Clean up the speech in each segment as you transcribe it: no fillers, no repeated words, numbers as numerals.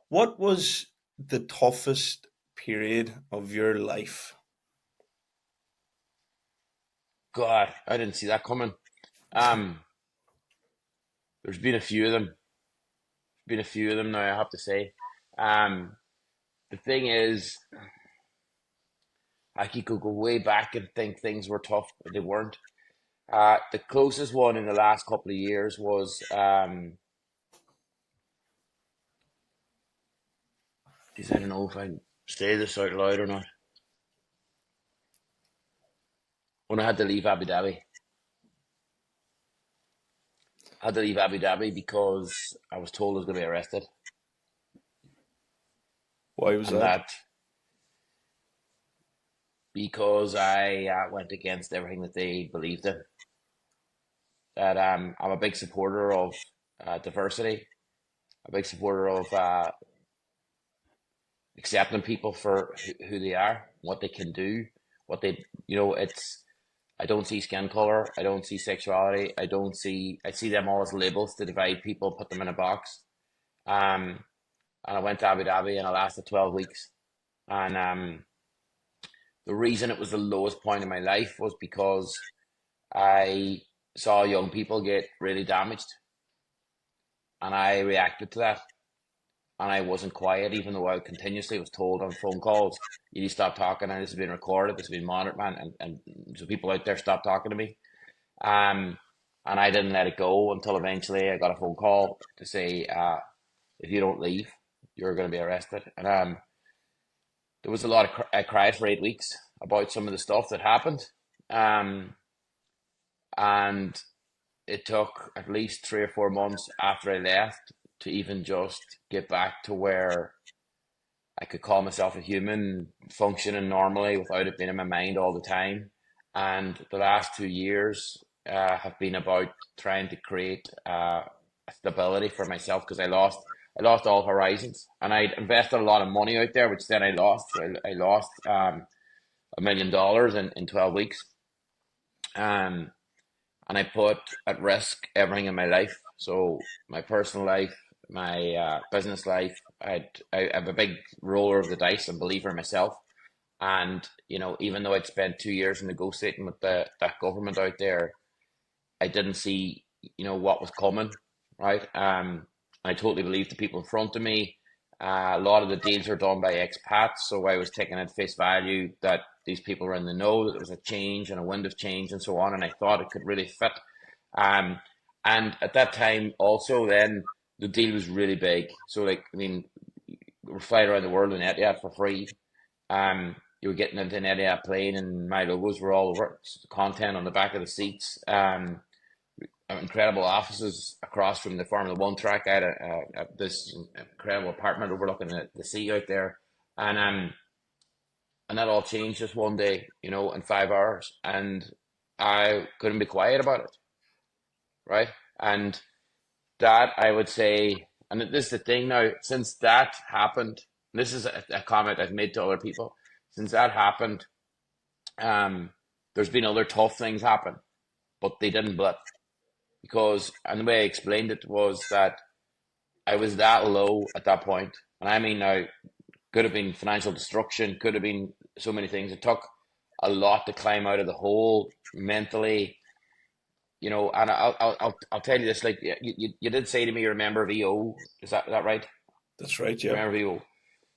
What was the toughest period of your life? God, I didn't see that coming. Um, there's been a few of them. Been a few of them now, I have to say. Um, the thing is, I could go way back and think things were tough, but they weren't. The closest one in the last couple of years was, geez, I don't know if I say this out loud or not. When I had to leave Abu Dhabi, I had to leave Abu Dhabi because I was told I was going to be arrested, Why was and that? that because I went against everything that they believed in. That I'm a big supporter of diversity, a big supporter of accepting people for who they are, what they can do, what they, it's, I don't see skin color, I don't see sexuality, I see them all as labels to divide people, put them in a box. Um, and I went to Abu Dhabi and I lasted 12 weeks. And the reason it was the lowest point in my life was because I saw young people get really damaged and I reacted to that. And I wasn't quiet, even though I continuously was told on phone calls, you need to stop talking, and this has been recorded, this has been monitored, man, and so people out there stop talking to me. Um, and I didn't let it go until eventually I got a phone call to say, if you don't leave, you're going to be arrested. And there was a lot of I cried for 8 weeks about some of the stuff that happened. Um, and it took at least 3 or 4 months after I left to even just get back to where I could call myself a human, functioning normally without it being in my mind all the time. And the last 2 years have been about trying to create a stability for myself because I lost all horizons, and I invested a lot of money out there, which then I lost. So I lost $1 million in 12 weeks, um, and I put at risk everything in my life. So my personal life, my business life. I have a big roller of the dice and believer in myself. And even though I'd spent 2 years negotiating with the that government out there, I didn't see what was coming, right? I totally believed the people in front of me. A lot of the deals are done by expats, so I was taking at face value that these people were in the know, that there was a change and a wind of change and so on, and I thought it could really fit. Um, and at that time, also, then the deal was really big. So, like, I mean, we were flying around the world in Etihad for free. You were getting into an Etihad plane, and my logos were all over it. Content on the back of the seats. Incredible offices across from the Formula One track. I had this incredible apartment overlooking the sea out there, and and that all changed just one day, in 5 hours, and I couldn't be quiet about it, right? And that I would say, and this is the thing now, since that happened, this is a comment I've made to other people. Since that happened, um, there's been other tough things happen, but they didn't blip because, and the way I explained it was that I was that low at that point, and I mean now, could have been financial destruction, could have been so many things. It took a lot to climb out of the hole mentally, And I'll tell you this, like you did say to me, you remember VO? Is that right? That's right, You yeah. remember VO?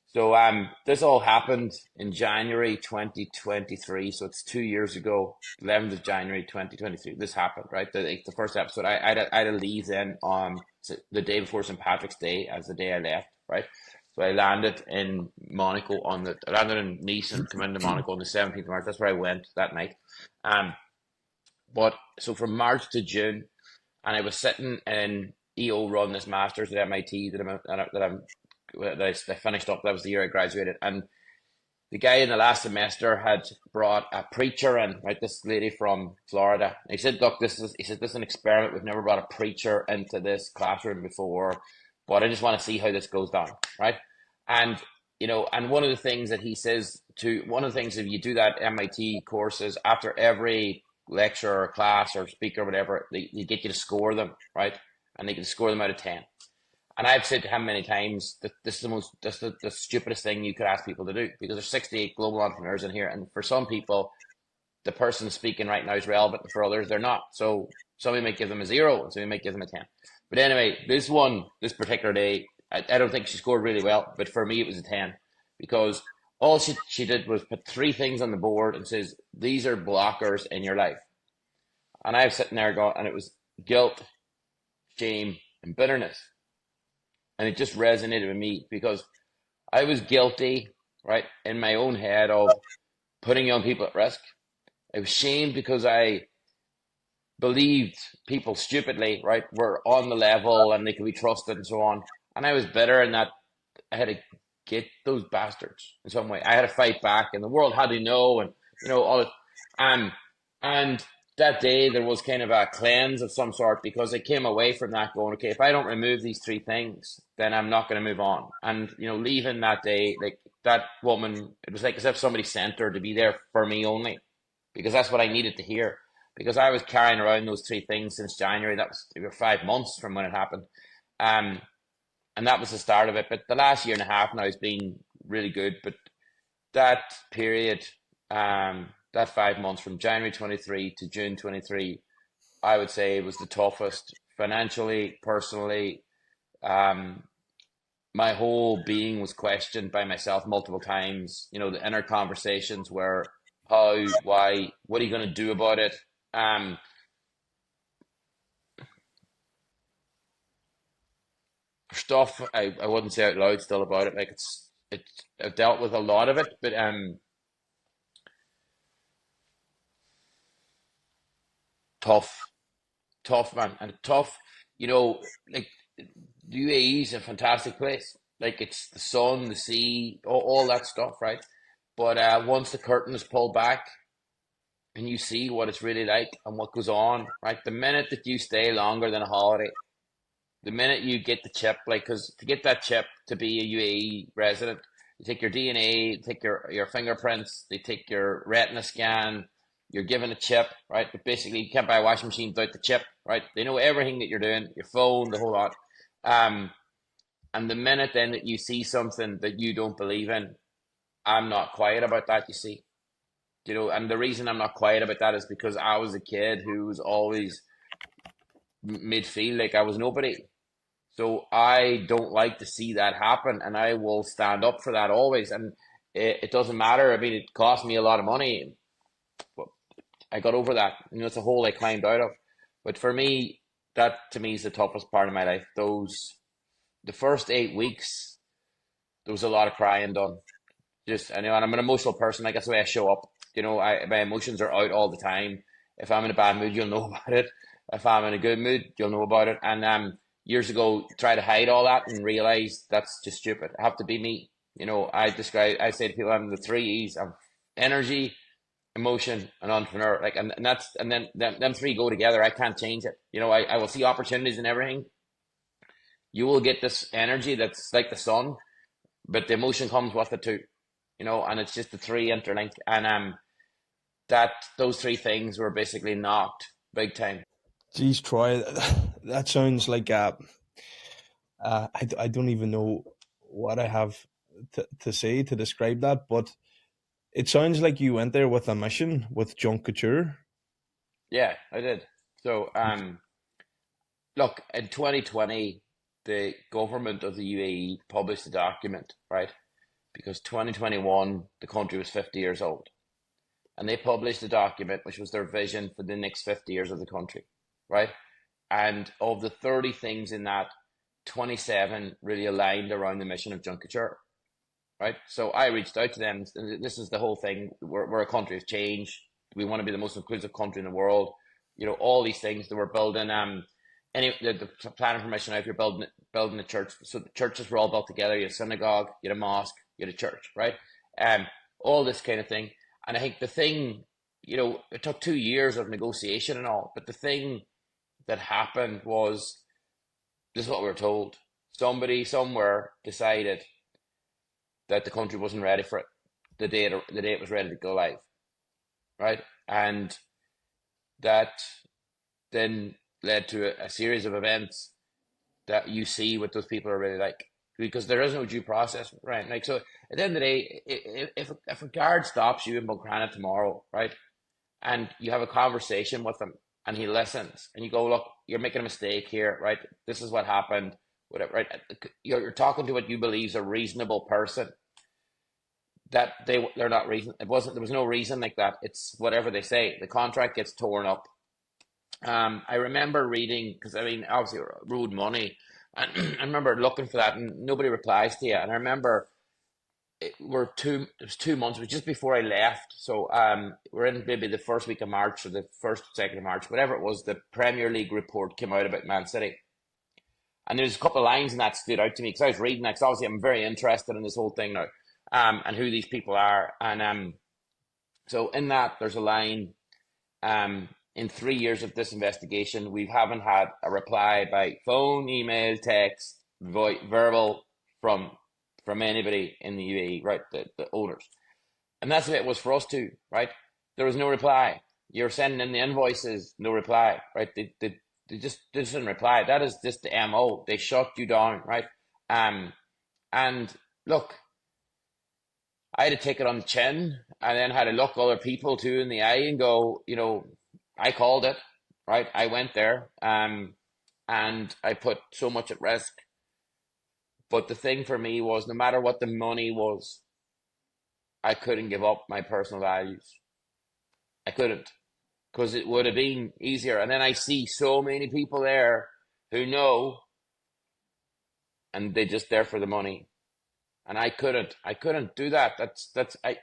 So this all happened in January 2023. So it's 2 years ago, 11th of January 2023. This happened, right? The first episode. I had to leave then on the day before St. Patrick's Day as the day I left, right? So I landed in Monaco I landed in Nice and come into Monaco on the 17th of March. That's where I went that night. Um, but so from March to June, and I was sitting in EO run this masters at MIT that I finished up. That was the year I graduated, and the guy in the last semester had brought a preacher in, right? This lady from Florida. And he said, "Look, this is an experiment. We've never brought a preacher into this classroom before, but I just want to see how this goes down, right?" And and one of the things that he says one of the things if you do that MIT courses after every lecture or class or speaker or whatever, they get you to score them, right? And they can score them out of 10. And I've said to him many times that this is the stupidest thing you could ask people to do, because there's 68 global entrepreneurs in here, and for some people, the person speaking right now is relevant, and for others, they're not. So somebody might give them a 0, and somebody might give them a 10. But anyway, this particular day, I don't think she scored really well, but for me, it was a 10, because all she did was put 3 things on the board and says, these are blockers in your life. And I was sitting there going, and it was guilt, shame, and bitterness. And it just resonated with me because I was guilty, right, in my own head of putting young people at risk. I was shamed because I believed people stupidly, right, were on the level and they could be trusted and so on. And I was bitter in that I had to get those bastards in some way. I had to fight back, and the world had to know, and all it. And that day there was kind of a cleanse of some sort, because I came away from that going, okay, if I don't remove these 3 things, then I'm not going to move on. And leaving that day, like that woman, it was like as if somebody sent her to be there for me only, because that's what I needed to hear. Because I was carrying around those 3 things since January. That was 5 months from when it happened. And that was the start of it. But the last year and a half now has been really good. But that period, that 5 months from January 23 to June 23, I would say was the toughest financially, personally. My whole being was questioned by myself multiple times. The inner conversations were how, why, what are you going to do about it? Stuff I wouldn't say out loud still about it. Like it's I've dealt with a lot of it, but tough, tough man, and tough. Like the UAE is a fantastic place. Like it's the sun, the sea, all that stuff, right? But once the curtain is pulled back and you see what it's really like and what goes on, right? The minute that you stay longer than a holiday, the minute you get the chip, like, because to get that chip to be a UAE resident, you take your DNA, take your fingerprints, they take your retina scan, you're given a chip, right? But basically, you can't buy a washing machine without the chip, right? They know everything that you're doing, your phone, the whole lot. Um, and the minute then that you see something that you don't believe in, I'm not quiet about that, you see. And the reason I'm not quiet about that is because I was a kid who was always made feel like I was nobody. So I don't like to see that happen, and I will stand up for that always. And it doesn't matter. I mean, it cost me a lot of money, but I got over that. It's a hole I climbed out of. But for me, that to me is the toughest part of my life. The first 8 weeks, there was a lot of crying done. And I'm an emotional person. Like that's the way I show up. My emotions are out all the time. If I'm in a bad mood, you'll know about it. If I'm in a good mood, you'll know about it. And years ago, try to hide all that and realize that's just stupid. I have to be me. I say to people, I'm the 3 E's. I'm energy, emotion, and entrepreneur. Like, and that's, and then them 3 go together. I can't change it. I will see opportunities in everything. You will get this energy that's like the sun, but the emotion comes with it too. And it's just the 3 interlink. And that those 3 things were basically knocked big time. Geez, Troy, that sounds like I don't even know what I have to say to describe that, but it sounds like you went there with a mission with Junk Kouture. Yeah, I did. So, look, in 2020, the government of the UAE published a document, right? Because 2021, the country was 50 years old. And they published a document which was their vision for the next 50 years of the country, right? And of the 30 things in that, 27 really aligned around the mission of Junk Kouture, right? So I reached out to them. And this is the whole thing. We're a country of change. We want to be the most inclusive country in the world. All these things that we're building. The planning permission out. If you're building a church, so the churches were all built together. You had a synagogue, you had a mosque, you had a church, right? All this kind of thing. And I think the thing, it took 2 years of negotiation and all. But the thing that happened was, this is what we were told. Somebody somewhere decided that the country wasn't ready for it the day it was ready to go live, right? And that then led to a series of events that you see what those people are really like, because there is no due process, right? Like, so at the end of the day, if a guard stops you in Buncrana tomorrow, right, and you have a conversation with him and he listens and you go, look, you're making a mistake here, right? This is what happened, whatever, right? You're talking to what you believe is a reasonable person. That they're not reason. There was no reason like that. It's whatever they say. The contract gets torn up. I remember reading, because I mean, obviously, road money. And I remember looking for that, and nobody replies to you. And I remember it was 2 months. It was just before I left. So we're in maybe the first week of March or the first, second of March, whatever it was. The Premier League report came out about Man City, and there's a couple of lines in that stood out to me because I was reading that. Because obviously, I'm very interested in this whole thing now, and who these people are. And so in that, there's a line. In 3 years of this investigation, we haven't had a reply by phone, email, text, verbal from anybody in the UAE, right? The owners. And that's the way it was for us too, right? There was no reply. You're sending in the invoices, no reply, right? They just didn't reply. That is just the MO. They shut you down, right? And look, I had to take it on the chin and then had to look other people too in the eye and go, I called it, right? I went there, and I put so much at risk. But the thing for me was, no matter what the money was, I couldn't give up my personal values. I couldn't, because it would have been easier. And then I see so many people there who know, and they're just there for the money. And I couldn't do that. I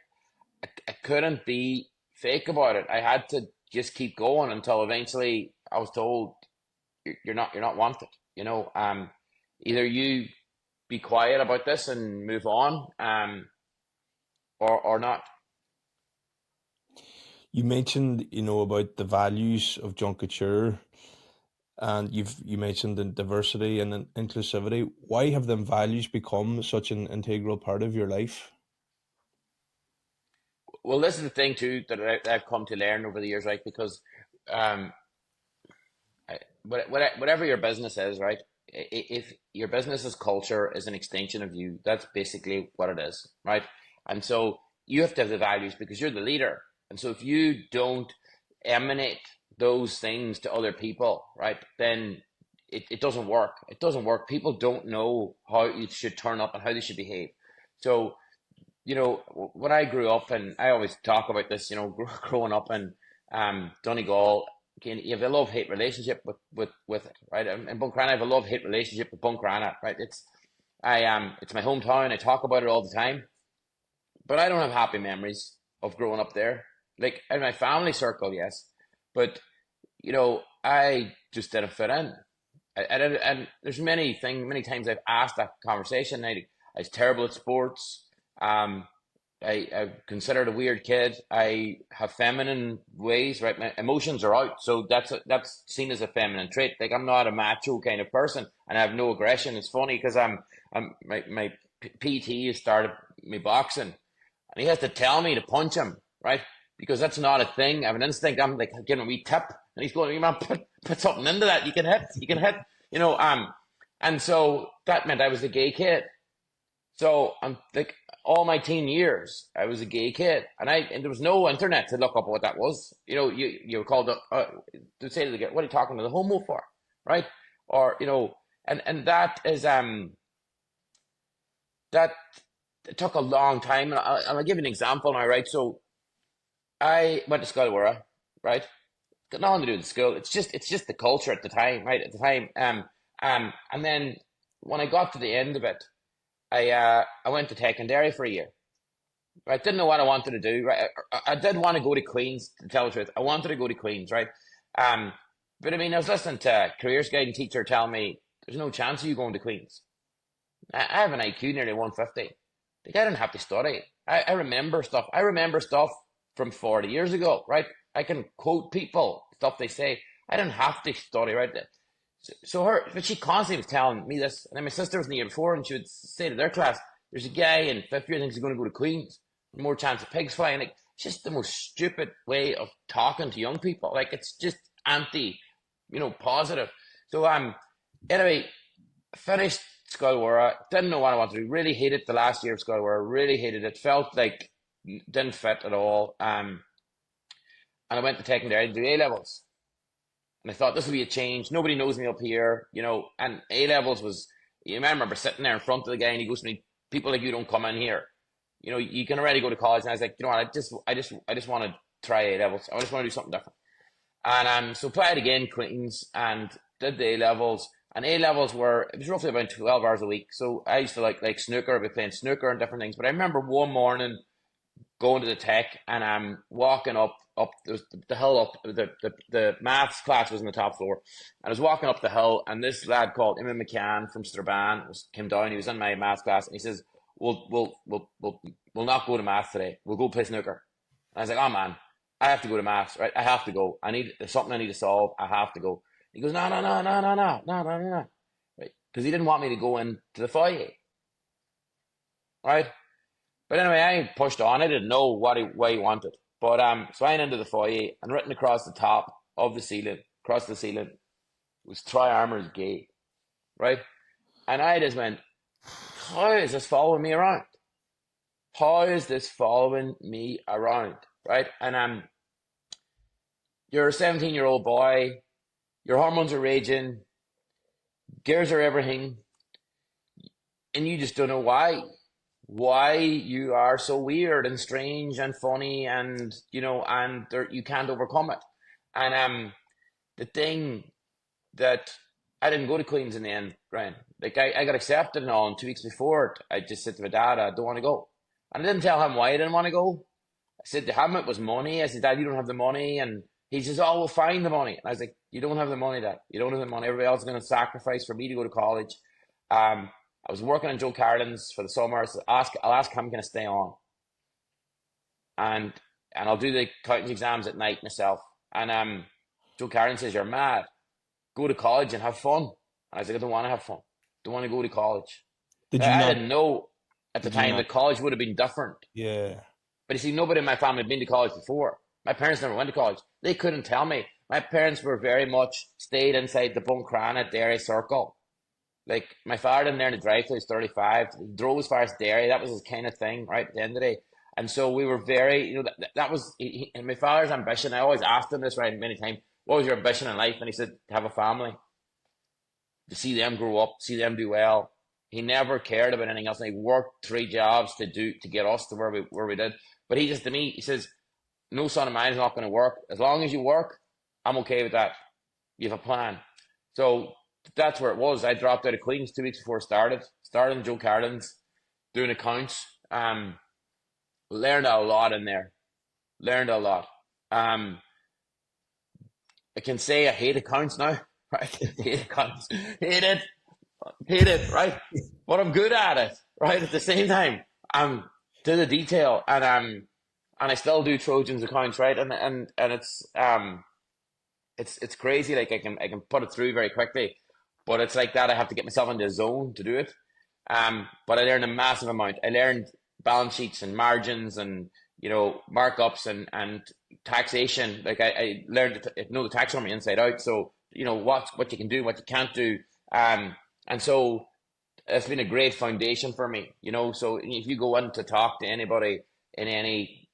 couldn't be fake about it. I had to just keep going until eventually I was told, you're not wanted. Either you be quiet about this and move on, or not. You mentioned, about the values of Junk Kouture, and you mentioned the diversity and inclusivity. Why have them values become such an integral part of your life? Well, this is the thing too that I've come to learn over the years, right? Because um, whatever your business is, right? If your business's culture is an extension of you, that's basically what it is, right? And so you have to have the values because you're the leader. And so if you don't emanate those things to other people, right, then it doesn't work. It doesn't work. People don't know how you should turn up and how they should behave. So, when I grew up, and I always talk about this, growing up in Donegal, again, you have a love-hate relationship with it, right? In Buncrana, I have a love-hate relationship with Buncrana, right? It's my hometown. I talk about it all the time, but I don't have happy memories of growing up there. Like in my family circle, yes, but I just didn't fit in. And there's many times I've asked that conversation. I was terrible at sports. I'm considered a weird kid. I have feminine ways, right? My emotions are out, so that's seen as a feminine trait. Like I'm not a macho kind of person, and I have no aggression. It's funny because my PT has started me boxing, and he has to tell me to punch him, right? Because that's not a thing. I have an instinct. I'm like giving him a wee tip, and he's going, "Man, put something into that. You can hit." And so that meant I was a gay kid. So I'm like all my teen years, I was a gay kid, and there was no internet to look up what that was. You were called up to say to the guy, "What are you talking to the homo for?" Right? Or and that is that it took a long time, and I'll give you an example now, right? So I went to Scalwara, right? Got nothing to do with school. It's just the culture at the time, right? At the time, and then when I got to the end of it, I went to Tech and Dairy for a year. Right, didn't know what I wanted to do. Right, I did want to go to Queens. To tell the truth, I wanted to go to Queens. Right, but I mean, I was listening to a careers guiding teacher tell me there's no chance of you going to Queens. I have an IQ nearly 150. Like I didn't have to study. I remember stuff. I remember stuff from 40 years ago. Right, I can quote people stuff they say. I didn't have to study. Right, but she constantly was telling me this, and then my sister was in the year before, and she would say to their class, "There's a guy in fifth year thinks he's going to go to Queens, more chance of pigs flying." Like, it's just the most stupid way of talking to young people. Like, it's just anti, positive. So anyway, finished Skullwara, didn't know what I wanted to do, really hated the last year of Skullwara, really hated it, felt like didn't fit at all. And I went to Technical to do A levels. And I thought this will be a change. Nobody knows me up here, you know. And A levels was, you remember sitting there in front of the guy, and he goes to me, "People like you don't come in here. You know, you can already go to college." And I was like, you know what, I just want to try A levels. I just want to do something different. And so applied again, Queen's, and did the A levels. And A levels it was roughly about 12 hours a week. So I used to like snooker, I'd be playing snooker and different things. But I remember one morning going to the tech, and I'm walking up the hill up the maths class was on the top floor, and I was walking up the hill, and this lad called Eamon McCann from Strabane came down. He was in my maths class, and he says, we'll not go to maths today, we'll go play snooker. And I was like, oh man, I have to go to maths, right? I have to go. There's something I need to solve. I have to go. He goes, no, right? Because he didn't want me to go into the foyer, right? But anyway, I pushed on. I didn't know what he wanted. But so I went into the foyer, and written across the top of the ceiling, was "Try Armour's gay," right? And I just went, how is this following me around? How is this following me around, right? And you're a 17-year-old boy, your hormones are raging, gears are everything, and you just don't know why you are so weird and strange and funny, and you know, and you can't overcome it. And the thing that I didn't go to Queen's in the end, Ryan. Like I got accepted and all, and 2 weeks before I just said to my dad, I don't want to go. And I didn't tell him why I didn't want to go. I said to him it was money. I said, Dad, you don't have the money. And he says, oh, we'll find the money. And I was like, you don't have the money, Dad. You don't have the money. Everybody else is going to sacrifice for me to go to college. I was working in Joe Carlin's for the summer. So I'll ask him, can I stay on? And I'll do the accounting exams at night myself. And Joe Carlin says, you're mad. Go to college and have fun. And I was like, I don't want to have fun. Don't want to go to college. I didn't know at the time that college would have been different. Yeah. But you see, nobody in my family had been to college before. My parents never went to college. They couldn't tell me. My parents were very much stayed inside the Buncrana Derry circle. Like, my father in there in the drive till he was 35. He drove as far as Derry. That was his kind of thing, right, at the end of the day. And so we were very, you know, that was and my father's ambition. I always asked him this, right, many times, what was your ambition in life? And he said, to have a family, to see them grow up, see them do well. He never cared about anything else. And he worked 3 jobs to get us to where we did. But he just, to me, he says, no son of mine is not going to work. As long as you work, I'm okay with that. You have a plan. So that's where it was. I dropped out of Queen's 2 weeks before I started in Joe Carlin's, doing accounts. Learned a lot in there. Learned a lot. I can say I hate accounts now, right? Hate accounts. Hate it, right? But I'm good at it, right? At the same time, I'm to the detail, and I still do Trojans accounts, right? And it's crazy. Like I can put it through very quickly, but it's like that. I have to get myself into a zone to do it. But I learned a massive amount. I learned balance sheets and margins, and you know, markups and taxation. Like I learned to know the tax on me inside out. So you know what you can do, what you can't do. And so it's been a great foundation for me. You know, so if you go in to talk to anybody in any,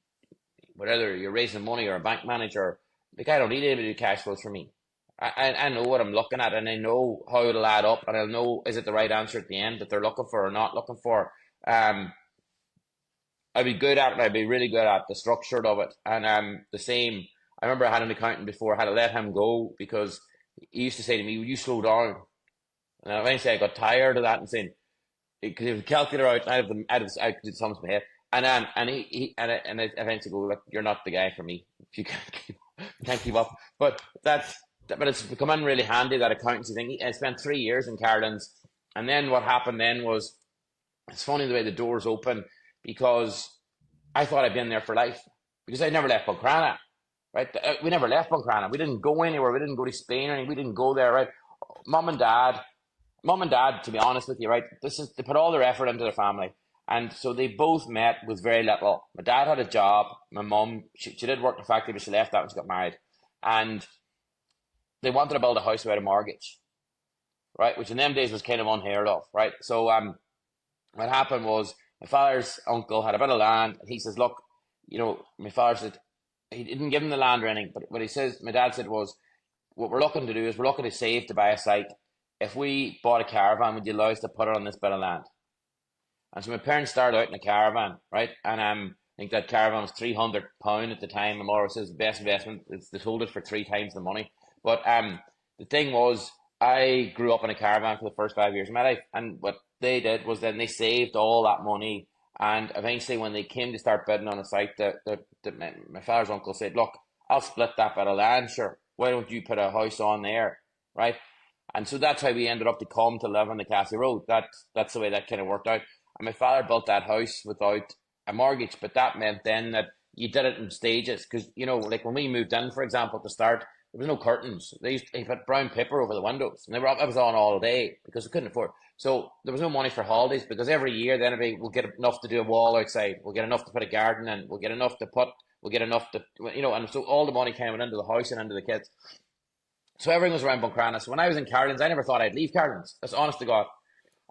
whether you're raising money or a bank manager, like I don't need anybody to do cash flows for me. I know what I'm looking at, and I know how it'll add up, and I'll know, is it the right answer at the end that they're looking for or not looking for. I'd be good at it. I'd be really good at the structure of it. And the same, I remember I had an accountant before. I had to let him go because he used to say to me, "Will you slow down?" And eventually I got tired of that and saying, because he would calculate out, I could do the sums in my head. And I eventually go, "Look, you're not the guy for me. If you can't keep up." But it's becoming really handy, that accountancy thing. I spent 3 years in Carlin's, and then what happened then was, it's funny the way the doors open, because I thought I'd been there for life, because I'd never left Buncrana, right? We never left Buncrana. We didn't go anywhere. We didn't go to Spain or anything. We didn't go there, right? Mom and dad, to be honest with you, right? They put all their effort into their family. And so they both met with very little. My dad had a job. My mum, she did work in a factory, but she left that when she got married. And they wanted to build a house without a mortgage, right? Which in them days was kind of unheard of, right? So what happened was my father's uncle had a bit of land, and he says, look, my father said he didn't give him the land or anything, but what he says, my dad said was, what we're looking to do is we're looking to save to buy a site. If we bought a caravan, would you allow us to put it on this bit of land? And so my parents started out in a caravan, right? And I think that caravan was £300 at the time. My mother says the best investment is they sold it for 3 times the money. But the thing was, I grew up in a caravan for the first 5 years of my life, and what they did was then they saved all that money, and eventually when they came to start bidding on a site, my father's uncle said, "Look, I'll split that bit of land, sure. Why don't you put a house on there, right?" And so that's how we ended up to come to live on the Cassie Road. That's the way that kind of worked out. And my father built that house without a mortgage, but that meant then that you did it in stages. Because, like when we moved in, for example, at the start, there was no curtains. He put brown paper over the windows, and it was on all day because we couldn't afford. So there was no money for holidays, because every year then we'll get enough to do a wall outside. We'll get enough to put a garden in. We'll get enough to, and so all the money came into the house and into the kids. So everything was around Buncrana. So when I was in Carolines, I never thought I'd leave Carolines. That's honest to God.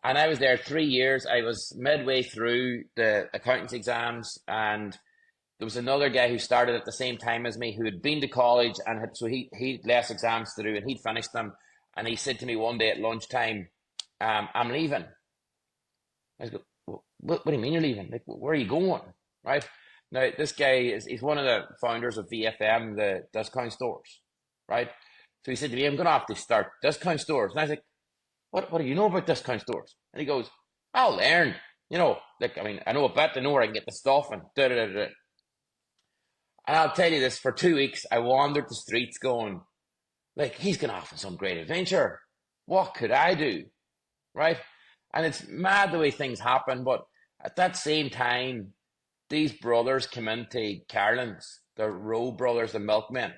And I was there 3 years. I was midway through the accountancy exams, and there was another guy who started at the same time as me who had been to college, and so he had less exams to do, and he'd finished them. And he said to me one day at lunchtime, "I'm leaving." I go, what do you mean you're leaving? Like, where are you going? Right? Now, this guy he's one of the founders of VFM, the discount stores, right? So he said to me, "I'm going to have to start discount stores." And I was like, what do you know about discount stores? And he goes, "I'll learn. I know a bit, I know where I can get the stuff and da-da-da-da." And I'll tell you this, for 2 weeks, I wandered the streets going, like, he's going off on some great adventure. What could I do? Right? And it's mad the way things happen, but at that same time, these brothers came into Carolines, the Rowe brothers, the milkmen,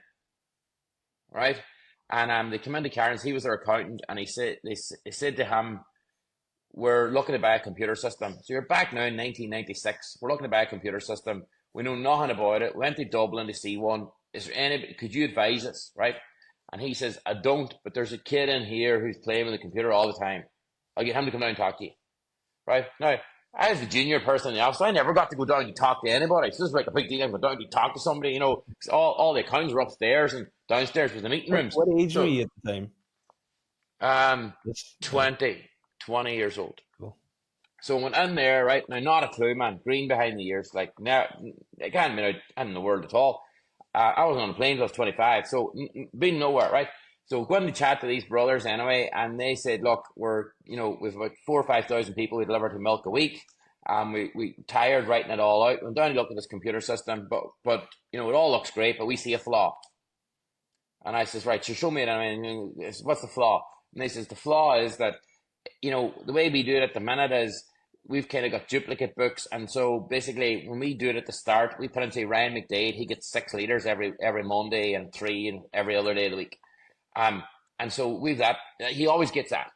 right? And they came into Carolines, he was their accountant, and they said to him, "We're looking to buy a computer system." So you're back now in 1996, we're looking to buy a computer system. We know nothing about it. We went to Dublin to see one. Is there any? Could you advise us, right? And he says, "I don't, but there's a kid in here who's playing with the computer all the time. I'll get him to come down and talk to you." Right? Now, I was the junior person in the office, so I never got to go down and talk to anybody. So this is like a big deal. I go down to talk to somebody, because all the accountants were upstairs, and downstairs was the meeting rooms. What age were you at the time? 20 years old. Cool. So I went in there, right? Now, not a clue, man. Green behind the ears. Like, now, I can't been out in the world at all. I wasn't on a plane until I was 25, so been nowhere, right? So going to chat to these brothers anyway, and they said, "Look, we're, with about 4,000 or 5,000 people we deliver to milk a week. We tired writing it all out. We're down to look at this computer system, but it all looks great, but we see a flaw." And I says, "Right, so show me it. What's the flaw?" And they says, "The flaw is that, the way we do it at the minute is we've kind of got duplicate books. And so basically when we do it at the start, we put in, say, Ryan McDade, he gets 6 litres every Monday and 3 and every other day of the week. And so we've that, he always gets that.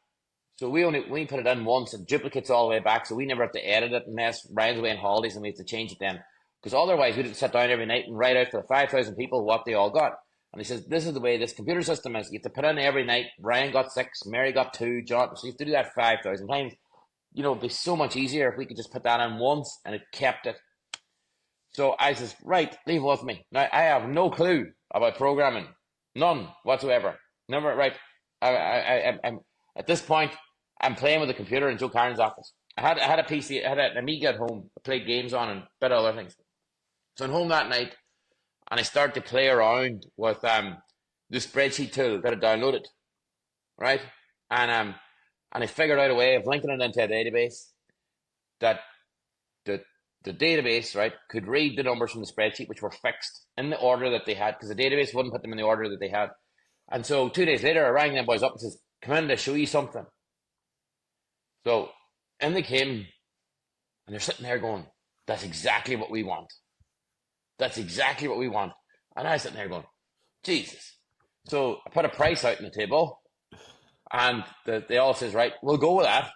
So we put it in once, and duplicates all the way back, so we never have to edit it unless Ryan's away on holidays and we have to change it then. Because otherwise we'd have to sit down every night and write out for the 5,000 people what they all got. And he says, "This is the way this computer system is. You have to put in every night, Ryan got 6, Mary got 2, John." So you have to do that 5,000 times. It'd be so much easier if we could just put that in once and it kept it. So I says, "Right, leave it with me." Now, I have no clue about programming. None whatsoever. Never, right. I'm at this point, I'm playing with the computer in Joe Carn's office. I had a PC, I had an Amiga at home, I played games on and a bit of other things. So I'm home that night, and I start to play around with the spreadsheet tool that I downloaded, right? And I figured out a way of linking it into a database that the database, right, could read the numbers from the spreadsheet, which were fixed in the order that they had, because the database wouldn't put them in the order that they had. And so 2 days later, I rang them boys up and says, "Come in to show you something." So in they came, and they're sitting there going, "That's exactly what we want. That's exactly what we want." And I was sitting there going, Jesus. So I put a price out on the table, and they all says, "Right, we'll go with that."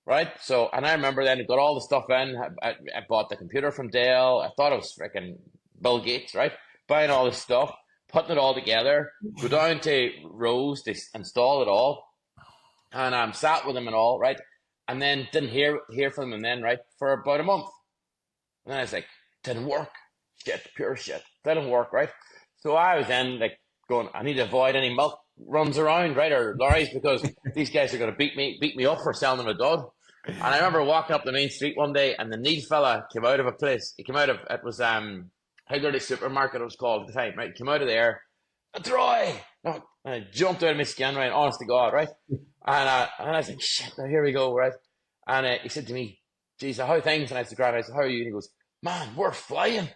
Right? So, and I remember then I got all the stuff in. I bought the computer from Dell. I thought it was freaking Bill Gates, right? Buying all this stuff, putting it all together, go down to Rose to install it all. and sat with him and all, right? And then didn't hear from him then, right, for about a month. And then I was like, didn't work. Shit, pure shit. Didn't work, right? So I was then like going, I need to avoid any milk runs around, right, or lorries, because these guys are going to beat me up for selling them a dud. And I remember walking up the main street one day, and the Neil fella came out of a place. He came out of, it was Higgledy Supermarket, it was called at the time, right? He came out of there, a Troy! And I jumped out of my skin, right, honest to God, right? And I was like, shit, now here we go, right? And he said to me, geez, how are things? And I said, Grant, I said, how are you? And he goes, man, we're flying,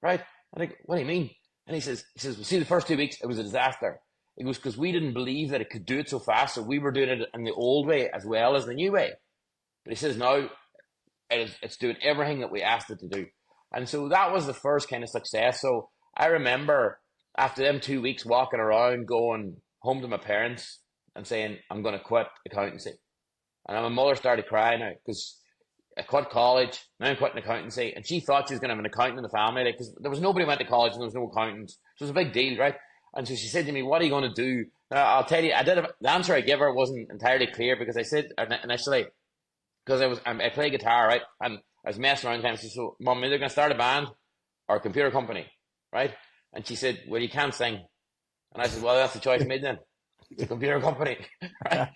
right? And I go, what do you mean? And he says, well, see, the first 2 weeks, it was a disaster. He goes, because we didn't believe that it could do it so fast, so we were doing it in the old way as well as the new way. But he says, now it's doing everything that we asked it to do. And so that was the first kind of success. So I remember after them 2 weeks walking around, going home to my parents and saying, I'm going to quit accountancy. And my mother started crying out because I quit college, now I'm quitting accountancy. And she thought she was going to have an accountant in the family, because there was nobody who went to college and there was no accountants. So it was a big deal, right? And so she said to me, what are you going to do? I'll tell you, the answer I gave her wasn't entirely clear, because I said initially, because I play guitar, right? And I was messing around and I said, so Mum, either going to start a band or a computer company, right? And she said, well, you can't sing. And I said, well, that's the choice made then. It's a computer company, right?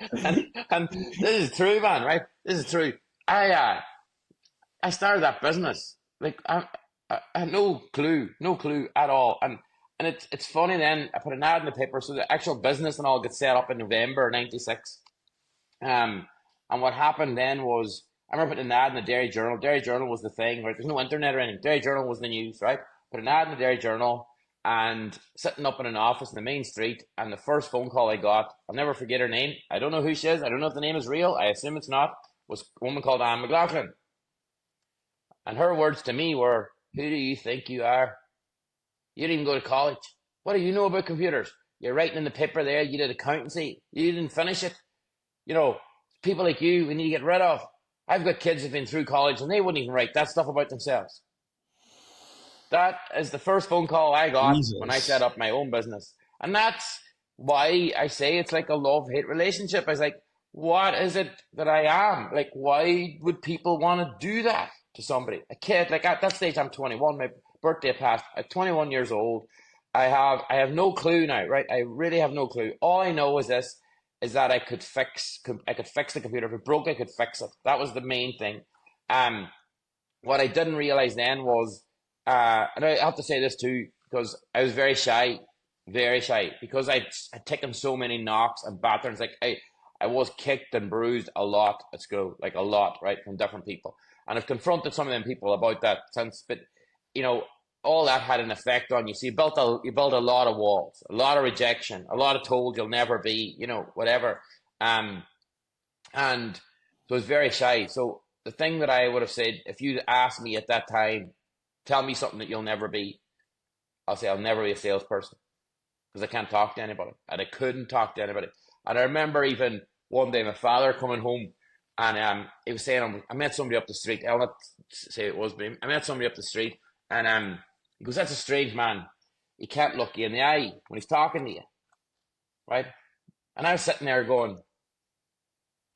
And this is true, man, right? This is true. I started that business. Like, I had no clue at all. And it's funny then, I put an ad in the paper, so the actual business and all got set up in November '96. And what happened then was, I remember putting an ad in the Dairy Journal. Dairy Journal was the thing, right? There's no internet or anything. Dairy Journal was the news, right? Put an ad in the Dairy Journal, and sitting up in an office in the main street, and the first phone call I got, I'll never forget her name. I don't know who she is. I don't know if the name is real. I assume it's not. Was a woman called Anne McLaughlin. And her words to me were, who do you think you are? You didn't even go to college. What do you know about computers? You're writing in the paper there, you did accountancy. You didn't finish it. You know, people like you, we need to get rid of. I've got kids who've been through college and they wouldn't even write that stuff about themselves. That is the first phone call I got when I set up my own business. And that's why I say it's like a love-hate relationship. I was like, what is it that I am? Like, why would people want to do that to somebody? A kid, like at that stage, I'm 21. My birthday passed. I'm 21 years old. I have no clue now, right? I really have no clue. All I know is this, is that I could fix the computer. If it broke, I could fix it. That was the main thing. What I didn't realize then was, and I have to say this too, because I was very shy, because I'd taken so many knocks and batterings. Like I was kicked and bruised a lot at school, like a lot, right, from different people. And I've confronted some of them people about that since, but you know, all that had an effect on you. So you built a lot of walls, a lot of rejection, a lot of told you'll never be, you know, whatever. And so I was very shy. So the thing that I would have said, if you'd asked me at that time, tell me something that you'll never be, I'll say I'll never be a salesperson, because I can't talk to anybody, and I couldn't talk to anybody. And I remember even one day my father coming home, and he was saying, I met somebody up the street. I'll not say it was, but I met somebody up the street, and he goes, that's a strange man. He can't look you in the eye when he's talking to you, right? And I was sitting there going,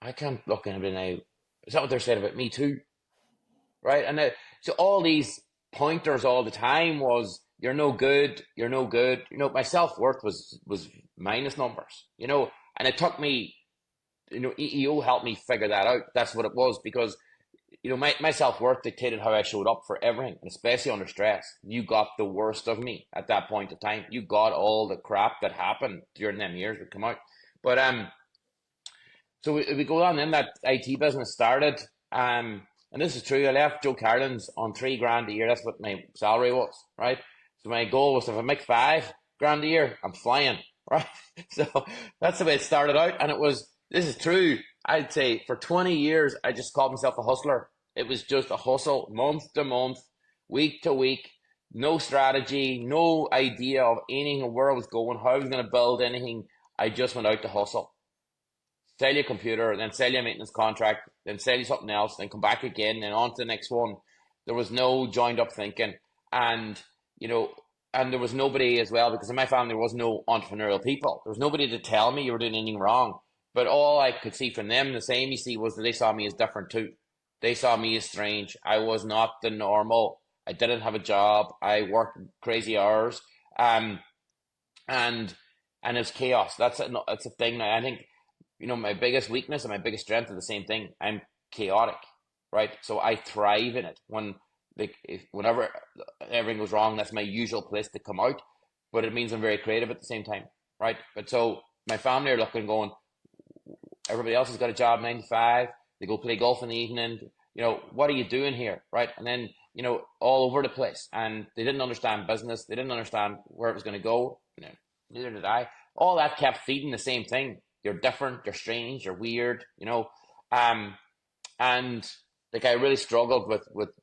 I can't look anybody in the eye. Is that what they're saying about me too? Right? And so all these pointers all the time was, you're no good, you're no good. You know, my self-worth was minus numbers, you know, and it took me, you know, EEO helped me figure that out. That's what it was, because, you know, my self-worth dictated how I showed up for everything, and especially under stress. You got the worst of me at that point in time. You got all the crap that happened during them years would come out. But so we go on, then that IT business started, and this is true. I left Joe Carlin's on $3,000 a year. That's what my salary was, right? So my goal was, if I make $5,000 a year, I'm flying, right? So that's the way it started out. And this is true. I'd say for 20 years, I just called myself a hustler. It was just a hustle, month to month, week to week, no strategy, no idea of anything, of where I was going, how I was going to build anything. I just went out to hustle. Sell you a computer, then sell you a maintenance contract, then sell you something else, then come back again, then on to the next one. There was no joined up thinking. And, you know, and there was nobody as well, because in my family there was no entrepreneurial people. There was nobody to tell me you were doing anything wrong. But all I could see from them, the same you see, was that they saw me as different too. They saw me as strange. I was not the normal. I didn't have a job. I worked crazy hours. Um, and it's chaos. That's a thing now. I think, my biggest weakness and my biggest strength are the same thing. I'm chaotic, right? So I thrive in it. Whenever everything goes wrong, that's my usual place to come out. But it means I'm very creative at the same time, right? But so my family are looking, going, everybody else has got a job 9 to 5. They go play golf in the evening. What are you doing here, right? And then, all over the place. And they didn't understand business. They didn't understand where it was going to go. Neither did I. All that kept feeding the same thing. You're different. You're strange. You're weird. And like I really struggled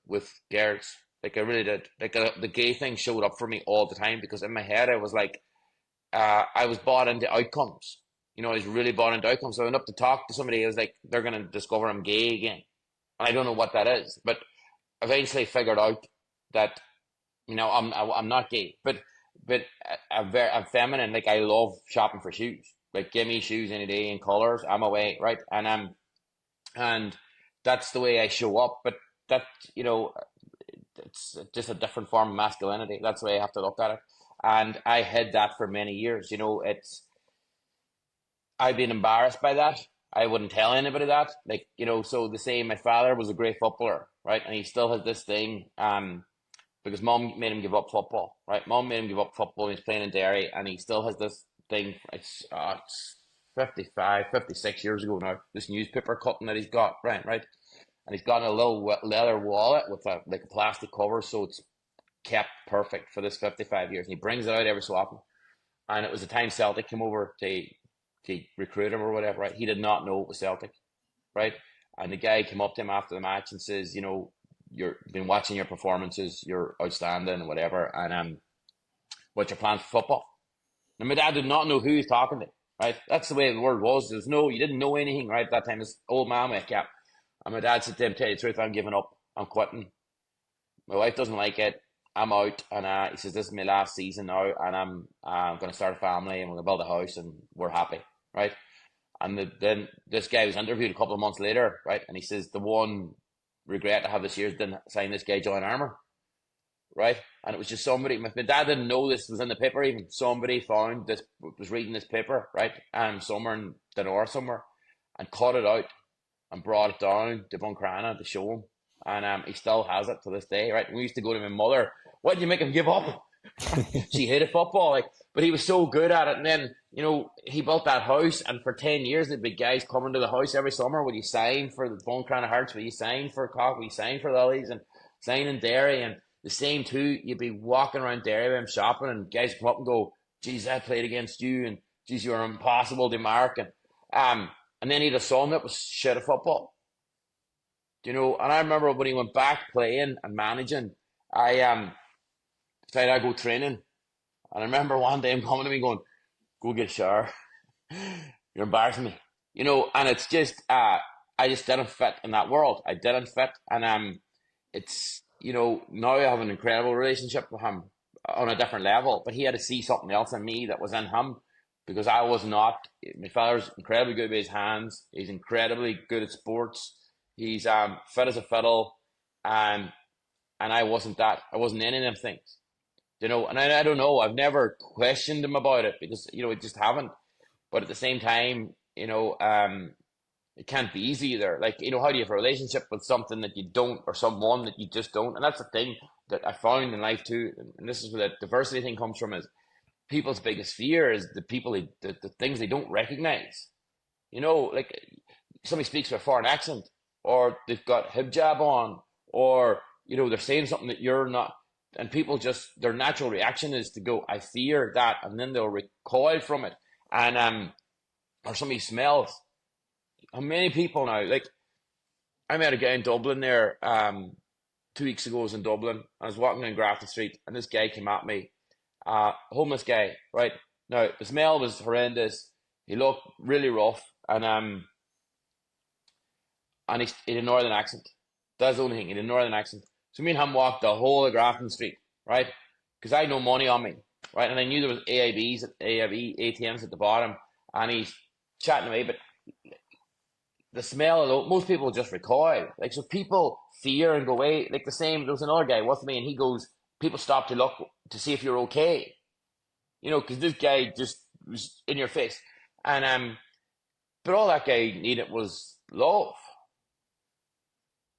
with girls. Like I really did. Like the gay thing showed up for me all the time, because in my head I was like, I was bought into outcomes. I was really bought into outcomes. So I went up to talk to somebody. I was like, they're going to discover I'm gay again. And I don't know what that is, but eventually figured out that, I'm not gay, but I'm feminine. Like I love shopping for shoes. Like give me shoes any day in colors, I'm away, right? And that's the way I show up. But that, it's just a different form of masculinity. That's the way I have to look at it. And I hid that for many years. I've been embarrassed by that. I wouldn't tell anybody that. Like, so the same, my father was a great footballer, right? And he still has this thing, because mom made him give up football, right? Mom made him give up football. He's playing in Derry, and he still has this thing. It's 55, 56 years ago now. This newspaper cutting that he's got, right? And he's got a little leather wallet with a plastic cover, so it's kept perfect for this 55 years. And he brings it out every so often. And it was the time Celtic came over to recruit him or whatever, right? He did not know it was Celtic, right? And the guy came up to him after the match and says, you've been watching your performances, you're outstanding and whatever, and what's your plan for football? And my dad did not know who he was talking to, right? That's the way the world was. You didn't know anything, right? At that time, this old man with a cap. And my dad said to him, tell you the truth, I'm giving up. I'm quitting. My wife doesn't like it. I'm out. And he says, this is my last season now, and I'm going to start a family, and we're going to build a house, and we're happy, right? And then this guy was interviewed a couple of months later, right? And he says, the one regret I have this year is didn't sign this guy join Armour, right? And it was just somebody, my dad didn't know this was in the paper even. Somebody found this, was reading this paper, right? Somewhere in the north somewhere, and cut it out and brought it down to Buncrana to show him. And he still has it to this day, right? We used to go to my mother, why did you make him give up? She hated football, but he was so good at it. And then, he built that house, and for 10 years, there'd be guys coming to the house every summer. Would you sign for the Buncrana Hearts? Would you sign for Cock? Would you sign for Lilies? And sign in Derry? And the same too, you'd be walking around Derry when I'm shopping, and guys come up and go, geez, I played against you, and geez, you're impossible to mark. And then he had a son that was shit at football. And I remember when he went back playing and managing, I decided I'd go training. And I remember one day him coming to me going, go get a shower. You're embarrassing me. And it's just, I just didn't fit in that world. I didn't fit. And it's, now I have an incredible relationship with him on a different level. But he had to see something else in me that was in him, because I was not. My father's incredibly good with his hands. He's incredibly good at sports. He's fit as a fiddle. And I wasn't that. I wasn't any of them things. And I don't know, I've never questioned him about it, because, I just haven't. But at the same time, it can't be easy either. Like, how do you have a relationship with something that you don't, or someone that you just don't? And that's the thing that I found in life too. And this is where the diversity thing comes from, is people's biggest fear is the people, the things they don't recognize. Like somebody speaks with a foreign accent, or they've got hijab on, or, they're saying something that you're not. And people just, their natural reaction is to go, I fear that, and then they'll recoil from it. And or somebody smells. How many people now, like, I met a guy in Dublin there 2 weeks ago. I was in Dublin. I was walking down Grafton Street, and this guy came at me, homeless guy, right? Now, the smell was horrendous. He looked really rough, and he had a northern accent. That's the only thing, he had a northern accent. So me and him walked the whole of Grafton Street, right? Because I had no money on me, right? And I knew there was AIBs, ATMs at the bottom, and he's chatting to me, but the smell alone, most people just recoil. Like, so people fear and go away. Like the same, there was another guy with me and he goes, people stop to look to see if you're okay. You know, because this guy just was in your face. And but all that guy needed was love.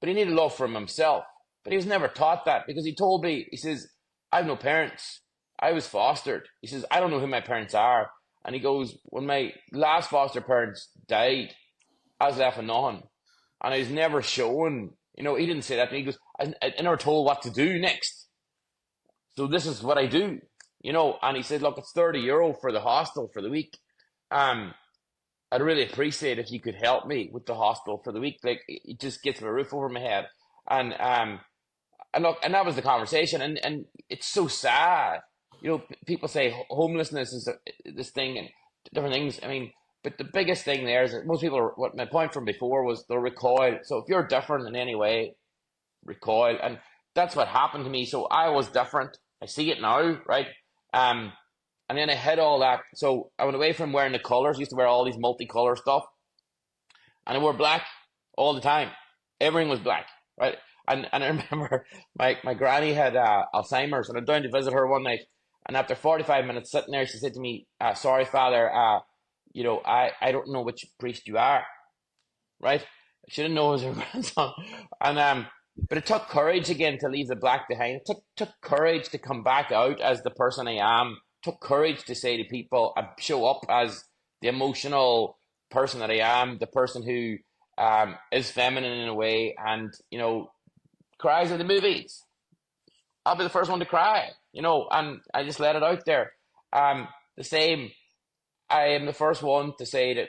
But he needed love from himself. But he was never taught that, because he told me, he says, I have no parents. I was fostered. He says, I don't know who my parents are. And he goes, when my last foster parents died, I was left with nothing. And I was never shown, you know, he didn't say that to me. He goes, I never told what to do next. So this is what I do, you know. And he said, look, it's €30 for the hostel for the week. I'd really appreciate if you could help me with the hospital for the week. Like, it just gets my roof over my head. And look, and that was the conversation. And it's so sad. You know, people say homelessness is this thing and different things. I mean, but the biggest thing there is that most people are, what my point from before was, they'll recoil. So if you're different in any way, recoil. And that's what happened to me. So I was different. I see it now, right? And then I hid all that. So I went away from wearing the colors. I used to wear all these multicolor stuff. And I wore black all the time. Everything was black, right? And I remember my granny had Alzheimer's, and I went down to visit her one night. And after 45 minutes sitting there, she said to me, sorry, Father, you know, I don't know which priest you are, right? She didn't know it was her grandson. And but it took courage again to leave the black behind. It took courage to come back out as the person I am. It took courage to say to people, and show up as the emotional person that I am, the person who is feminine in a way, and, you know, cries at the movies. I'll be the first one to cry, you know, and I just let it out there. The same, I am the first one to say to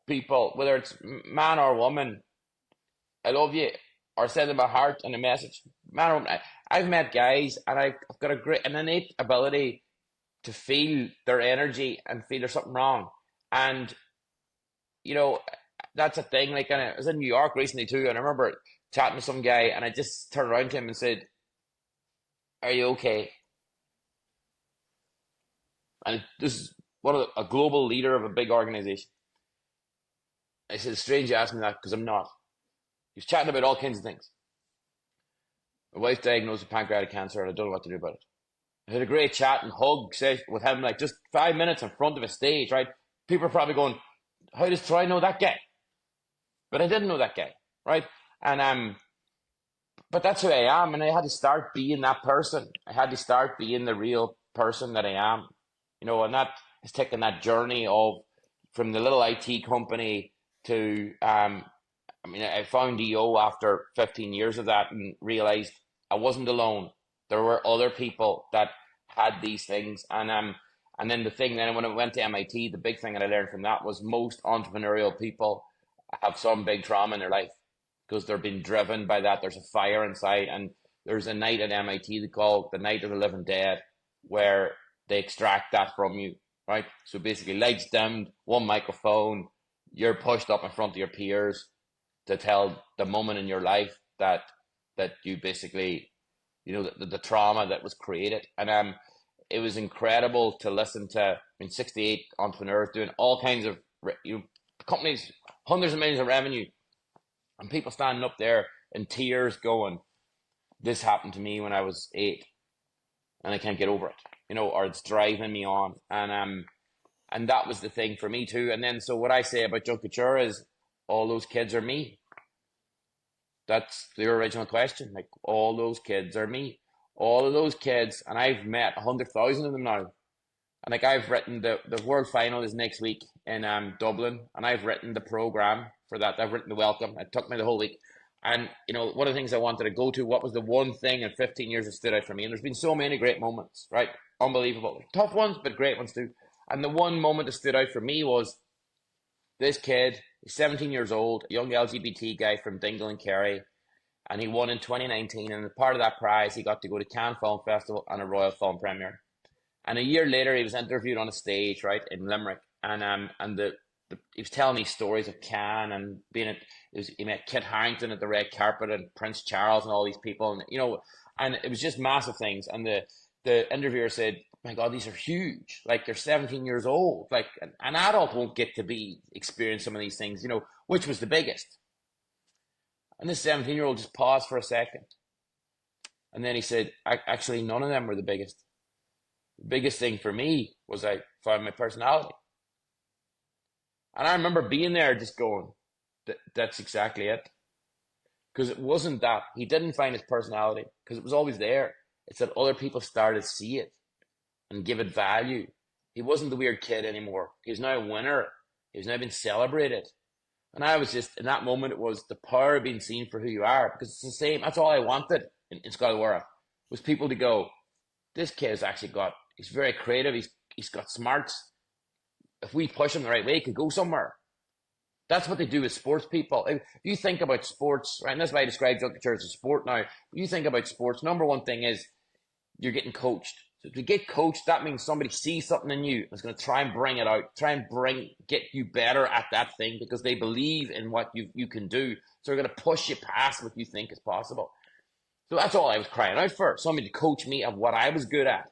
people, whether it's man or woman, I love you, or send them a heart and a message. Man or woman, I've met guys, and I've got an innate ability to feel their energy and feel there's something wrong. And, you know, that's a thing. Like, and I was in New York recently too, and I remember chatting to some guy, and I just turned around to him and said, are you okay? And this is a global leader of a big organization. I said, it's strange you asked me that, because I'm not. He was chatting about all kinds of things. My wife diagnosed with pancreatic cancer, and I don't know what to do about it. I had a great chat and hug session with him, like just 5 minutes in front of a stage, right? People are probably going, how does Troy know that guy? But I didn't know that guy, right? And but that's who I am, and I had to start being that person. I had to start being the real person that I am, you know. And that has taken that journey of, from the little IT company to I mean, I found EO after 15 years of that, and realized I wasn't alone. There were other people that had these things, and then the thing, then when I went to MIT, the big thing that I learned from that was most entrepreneurial people have some big trauma in their life, because they're being driven by that. There's a fire inside, and there's a night at MIT they call the night of the living dead, where they extract that from you, right? So basically, lights dimmed, one microphone, you're pushed up in front of your peers to tell the moment in your life that you basically, you know, the trauma that was created. And it was incredible to listen to, I mean, 68 entrepreneurs doing all kinds of, you know, companies, hundreds of millions of revenue, and people standing up there in tears going, this happened to me when I was 8, and I can't get over it, you know, or it's driving me on. And that was the thing for me too. And then, so what I say about Junk Kouture is, all those kids are me. That's the original question. Like, all those kids are me. All of those kids, and I've met 100,000 of them now. And like, I've written the world final is next week in Dublin, and I've written the program for that. I've written the welcome. It took me the whole week. And, you know, one of the things I wanted to go to, what was the one thing in 15 years that stood out for me? And there's been so many great moments, right? Unbelievable. Tough ones, but great ones too. And the one moment that stood out for me was this kid, he's 17 years old, a young LGBT guy from Dingle and Kerry, and he won in 2019. And as part of that prize, he got to go to Cannes Film Festival and a Royal Film Premiere. And a year later, he was interviewed on a stage, right, in Limerick. And he was telling these stories of Cannes and he met Kit Harington at the red carpet, and Prince Charles and all these people, and, you know, and it was just massive things. And the interviewer said, "My God, these are huge. Like they're 17 years old. Like an adult won't get to be experience some of these things. Which was the biggest?" And this 17-year-old just paused for a second, and then he said, "Actually, none of them were the biggest. The biggest thing for me was I found my personality." And I remember being there, just going, "That's exactly it." Because it wasn't that he didn't find his personality, because it was always there. It's that other people started to see it and give it value. He wasn't the weird kid anymore. He was now a winner. He was now being celebrated. And I was just, in that moment, it was the power of being seen for who you are. Because it's the same, that's all I wanted in Scotland, was people to go, this kid has actually he's very creative. He's got smarts. If we push him the right way, he could go somewhere. That's what they do with sports people. If you think about sports, right, and that's why I describe Junk Kouture as a sport now. If you think about sports, number one thing is you're getting coached. So to get coached, that means somebody sees something in you and is going to try and bring it out, get you better at that thing because they believe in what you can do. So they're going to push you past what you think is possible. So that's all I was crying out for, somebody to coach me of what I was good at.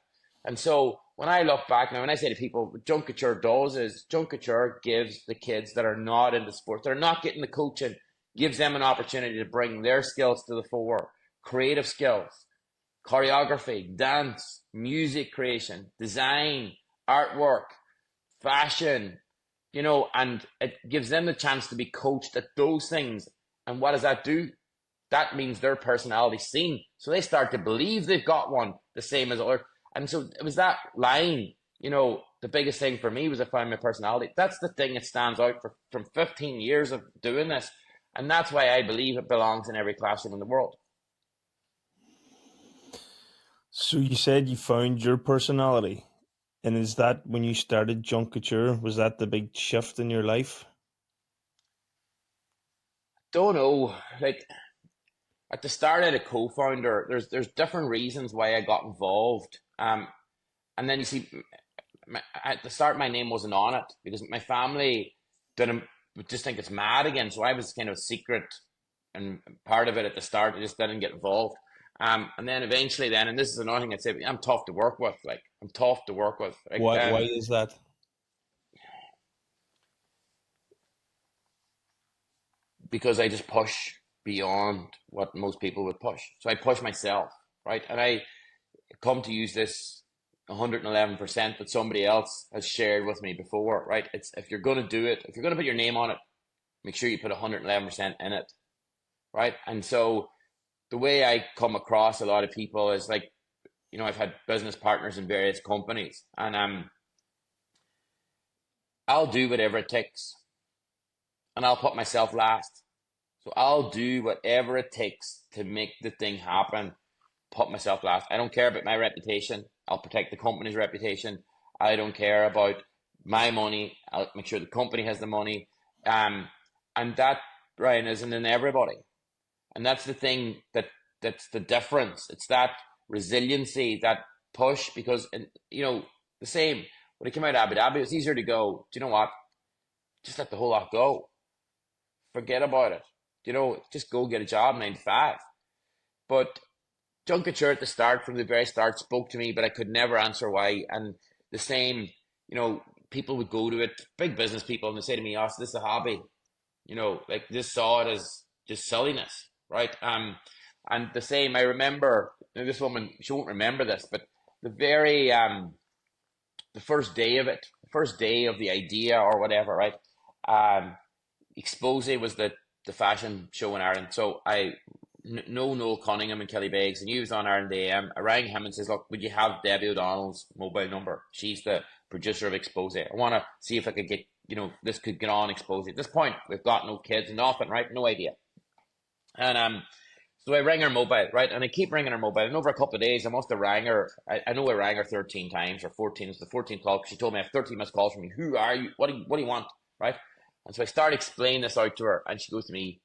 And so when I look back now, when I say to people, what Junk Kouture does is Junk Kouture gives the kids that are not into sports, they're not getting the coaching, gives them an opportunity to bring their skills to the fore, creative skills, choreography, dance, music creation, design, artwork, fashion, and it gives them the chance to be coached at those things. And what does that do? That means their personality's seen. So they start to believe they've got one the same as other. And so it was that line, the biggest thing for me was I found my personality. That's the thing that stands out from 15 years of doing this. And that's why I believe it belongs in every classroom in the world. So you said you found your personality. And is that when you started Junk Kouture? Was that the big shift in your life? Don't know. Like at the start, I had a co-founder. There's different reasons why I got involved. And then you see, at the start, my name wasn't on it because my family didn't just think it's mad again. So I was kind of secret and part of it at the start. I just didn't get involved. And then eventually, and this is another thing I'd say, I'm tough to work with. Like I'm tough to work with. Like, Why is that? Because I just push beyond what most people would push. So I push myself, right? And I come to use this 111% that somebody else has shared with me before, right? It's if you're going to do it, if you're going to put your name on it, make sure you put 111% in it, right? And so the way I come across a lot of people is like, I've had business partners in various companies, and I'll do whatever it takes, and I'll put myself last. So I'll do whatever it takes to make the thing happen, put myself last. I don't care about my reputation. I'll protect the company's reputation. I don't care about my money. I'll make sure the company has the money. And that, Ryan, isn't in everybody. And that's the thing that's the difference. It's that resiliency, that push, because, the same, when it came out of Abu Dhabi, it's easier to go, do you know what? Just let the whole lot go. Forget about it. Just go get a job 9 to 5. But Junk Kouture at the start, from the very start, spoke to me, but I could never answer why. And the same, people would go to it, big business people, and they say to me, "Oh, this is a hobby." Like this saw it as just silliness, right? And the same, I remember, this woman, she won't remember this, but the very, the first day of it, the first day of the idea or whatever, right? Expose was the fashion show in Ireland. So I know Noel Cunningham and Kelly Beggs, and he was on Ireland AM. I rang him and says, "Look, would you have Debbie O'Donnell's mobile number? She's the producer of Expose. I want to see if I could get, this could get on Expose." At this point, we've got no kids, nothing, right? No idea. And so I rang her mobile, right? And I keep ringing her mobile. And over a couple of days, I must have rang her. I know I rang her 13 times or 14. It's the 14th call. She told me I have 13 missed calls from you. Who are you? What do you want? Right? And so I start explaining this out to her, and she goes to me,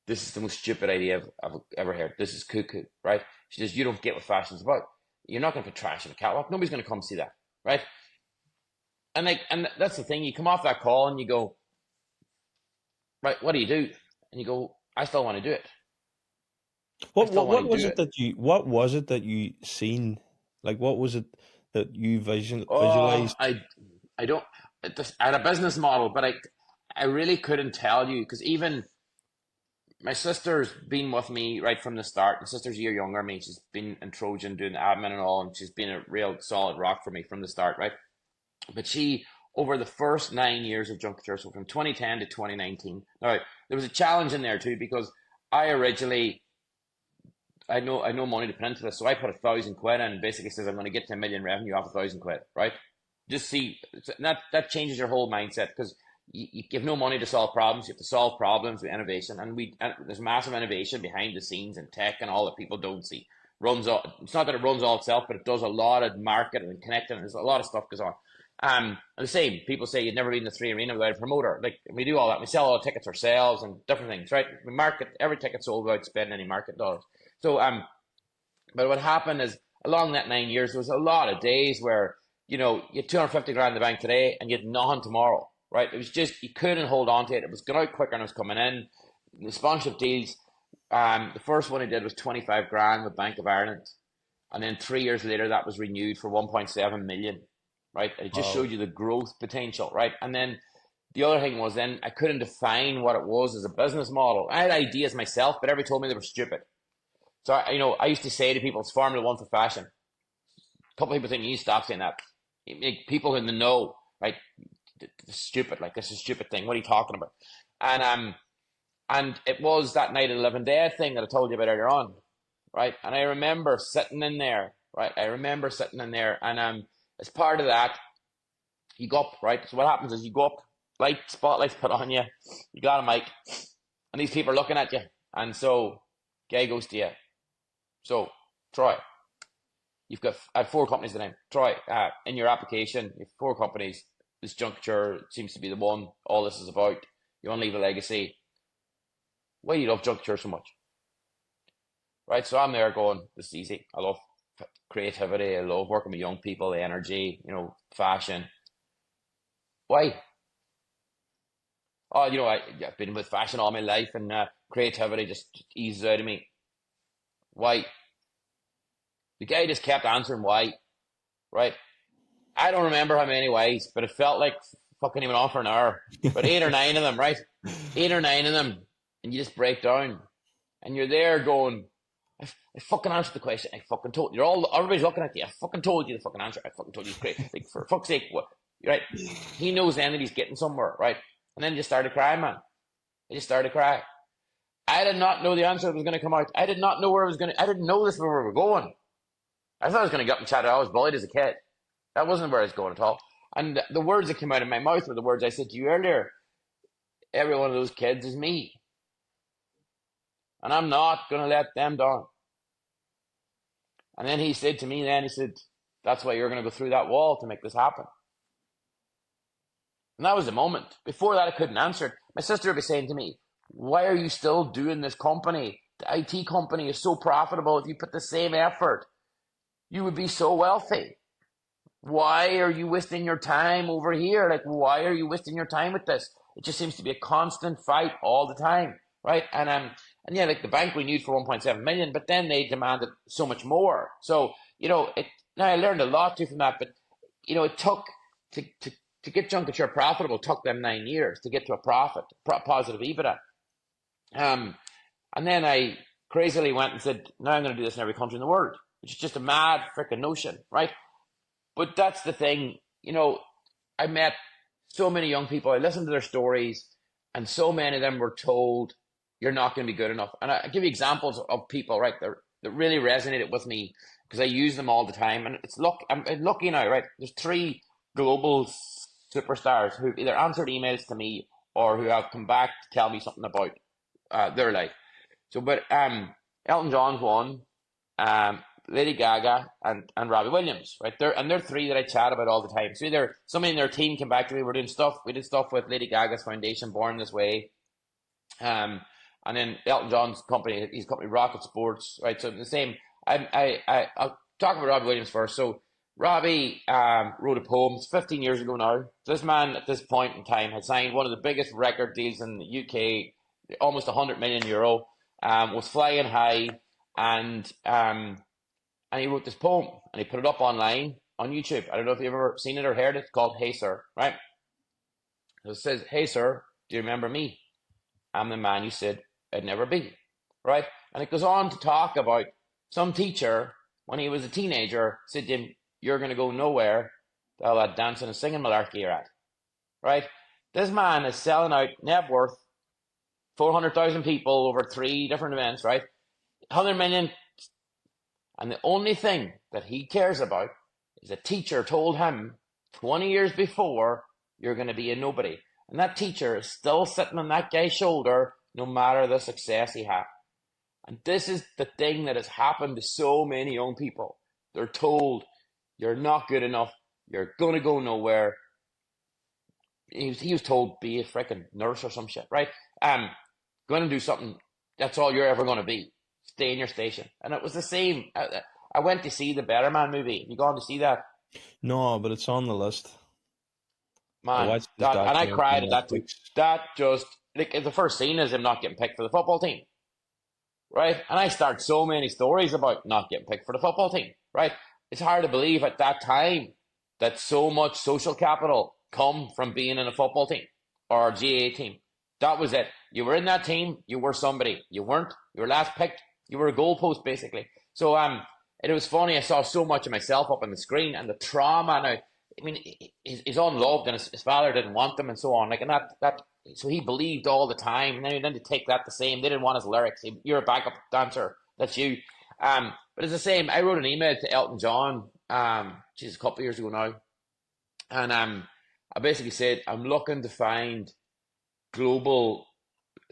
"This is the most stupid idea I've ever heard. This is cuckoo," right? She says, "You don't get what fashion's about. You're not going to put trash in a catwalk. Nobody's going to come see that," right? And that's the thing. You come off that call and you go, "Right, what do you do?" And you go, "I still want to do it. I What still what want what to was do it it." that you seen Like, what was it that you Oh, visualized? I don't. I had a business model, but I really couldn't tell you because even my sister's been with me right from the start. My sister's a year younger than me. She's been in Trojan doing admin and all, and she's been a real solid rock for me from the start, right? But she, over the first 9 years of Junk Kouture, so from 2010 to 2019, now there was a challenge in there too because I originally I had no money to put into this, so I put 1,000 quid in and basically says I'm going to get to 1 million revenue off 1,000 quid, right? Just see that changes your whole mindset because you have no money to solve problems. You have to solve problems with innovation, and there's massive innovation behind the scenes in tech and all that people don't see. Runs all, it's not that it runs all itself, but it does a lot of marketing and connecting. There's a lot of stuff goes on. And the same people say you'd never been in the three arena without a promoter. Like we do all that. We sell all the tickets ourselves and different things, right? We market every ticket sold without spending any market dollars. So but what happened is along that 9 years, there was a lot of days where, you know, you had 250 grand in the bank today and you had nothing tomorrow, right? It was just, you couldn't hold on to it. It was going out quicker and it was coming in. The sponsorship deals, the first one I did was 25 grand with Bank of Ireland. And then 3 years later, that was renewed for 1.7 million, right? And it just showed Wow. you the growth potential, right? And then the other thing was then I couldn't define what it was as a business model. I had ideas myself, but everybody told me they were stupid. So I used to say to people, it's Formula One for fashion. A couple of people think you stop saying that. People in the know, right? Stupid. Like this is a stupid thing. What are you talking about? And and it was that night of the living dead thing that I told you about earlier on, right? And I remember sitting in there, right? I remember sitting in there, and as part of that, you go up, right? So what happens is you go up, light spotlights put on you, you got a mic, and these people are looking at you, and so guy goes to you. So Troy, you've got I have four companies today. Troy, in your application, you have four companies. This Junk Kouture seems to be the one all this is about. You want to leave a legacy. Why do you love Junk Kouture so much? Right? So I'm there going, this is easy. I love creativity. I love working with young people, the energy, you know, fashion. Why? Oh, you know, I've been with fashion all my life and creativity just eases out of me. Why? The guy just kept answering why, right? I don't remember how many whys, but it felt like fucking even on for an hour. But 8 or 9 of them, right? 8 or 9 of them, and you just break down, and you're there going, I fucking answered the question. I fucking told you. Everybody's looking at you. I fucking told you the fucking answer. I fucking told you it's great. Like for fuck's sake, what? Right? He knows then that he's getting somewhere, right? And then just started crying, man. I just started crying. I did not know the answer that was going to come out. I did not know where I was going to. I didn't know this where we were going. I thought I was going to get up and chat. I was bullied as a kid. That wasn't where I was going at all. And the words that came out of my mouth were the words I said to you earlier. Every one of those kids is me. And I'm not going to let them down. And then he said to me, he said, that's why you're going to go through that wall to make this happen. And that was the moment. Before that, I couldn't answer it. My sister would be saying to me, why are you still doing this company? The IT company is so profitable. If you put the same effort, you would be so wealthy. Why are you wasting your time over here? Like, why are you wasting your time with this? It just seems to be a constant fight all the time, right? And yeah, like the bank renewed for 1.7 million, but then they demanded so much more. So, you know, now I learned a lot too from that, but you know, it took to get Junk Kouture profitable took them 9 years to get to a positive EBITDA. And then I crazily went and said, now I'm going to do this in every country in the world, which is just a mad freaking notion, right? But that's the thing, you know, I met so many young people, I listened to their stories, and so many of them were told, you're not going to be good enough. And I give you examples of people, right, that really resonated with me because I use them all the time. And I'm lucky now, right? There's 3 global superstars who've either answered emails to me or who have come back to tell me something about their life. So, but Elton John's one, Lady Gaga and Robbie Williams, right? They're 3 that I chat about all the time. So either somebody in their team came back to me, we did stuff with Lady Gaga's foundation, Born This Way. And then Elton John's company, his company Rocket Sports, right? So the same. I'll talk about Robbie Williams first. So Robbie wrote a poem. It's 15 years ago now. This man at this point in time had signed one of the biggest record deals in the UK, almost €100 million. Was flying high, and and he wrote this poem, and he put it up online on YouTube. I don't know if you've ever seen it or heard it. It's called Hey Sir, right? So it says, "Hey Sir, do you remember me? I'm the man you said I'd never be," right? And it goes on to talk about some teacher, when he was a teenager, said to him, "You're going to go nowhere to all that dancing and singing malarkey you're at," right? This man is selling out net worth, 400,000 people over 3 different events, right? 100 million. And the only thing that he cares about is a teacher told him 20 years before, "You're going to be a nobody." And that teacher is still sitting on that guy's shoulder, no matter the success he had. And this is the thing that has happened to so many young people. They're told, "You're not good enough. You're going to go nowhere." He was told, "Be a freaking nurse or some shit," right? Going to do something. That's all you're ever going to be. Stay in your station. And it was the same. I went to see the Better Man movie. Have you gone to see that? No, but it's on the list. I Man, watched this that, and I documentary cried on at that too. Netflix. That just, like, the first scene is him not getting picked for the football team, right? And I start so many stories about not getting picked for the football team, right? It's hard to believe at that time that so much social capital come from being in a football team or a GAA team. That was it. You were in that team, you were somebody. You weren't, you were last picked, you were a goalpost, basically. So it was funny. I saw so much of myself up on the screen, and the trauma. Now, I mean, he's unloved, and his father didn't want him, and so on. Like, and that. So he believed all the time, and then to take that the same. They didn't want his lyrics. You're a backup dancer. That's you. But it's the same. I wrote an email to Elton John. Geez, a couple of years ago now, and I basically said, "I'm looking to find global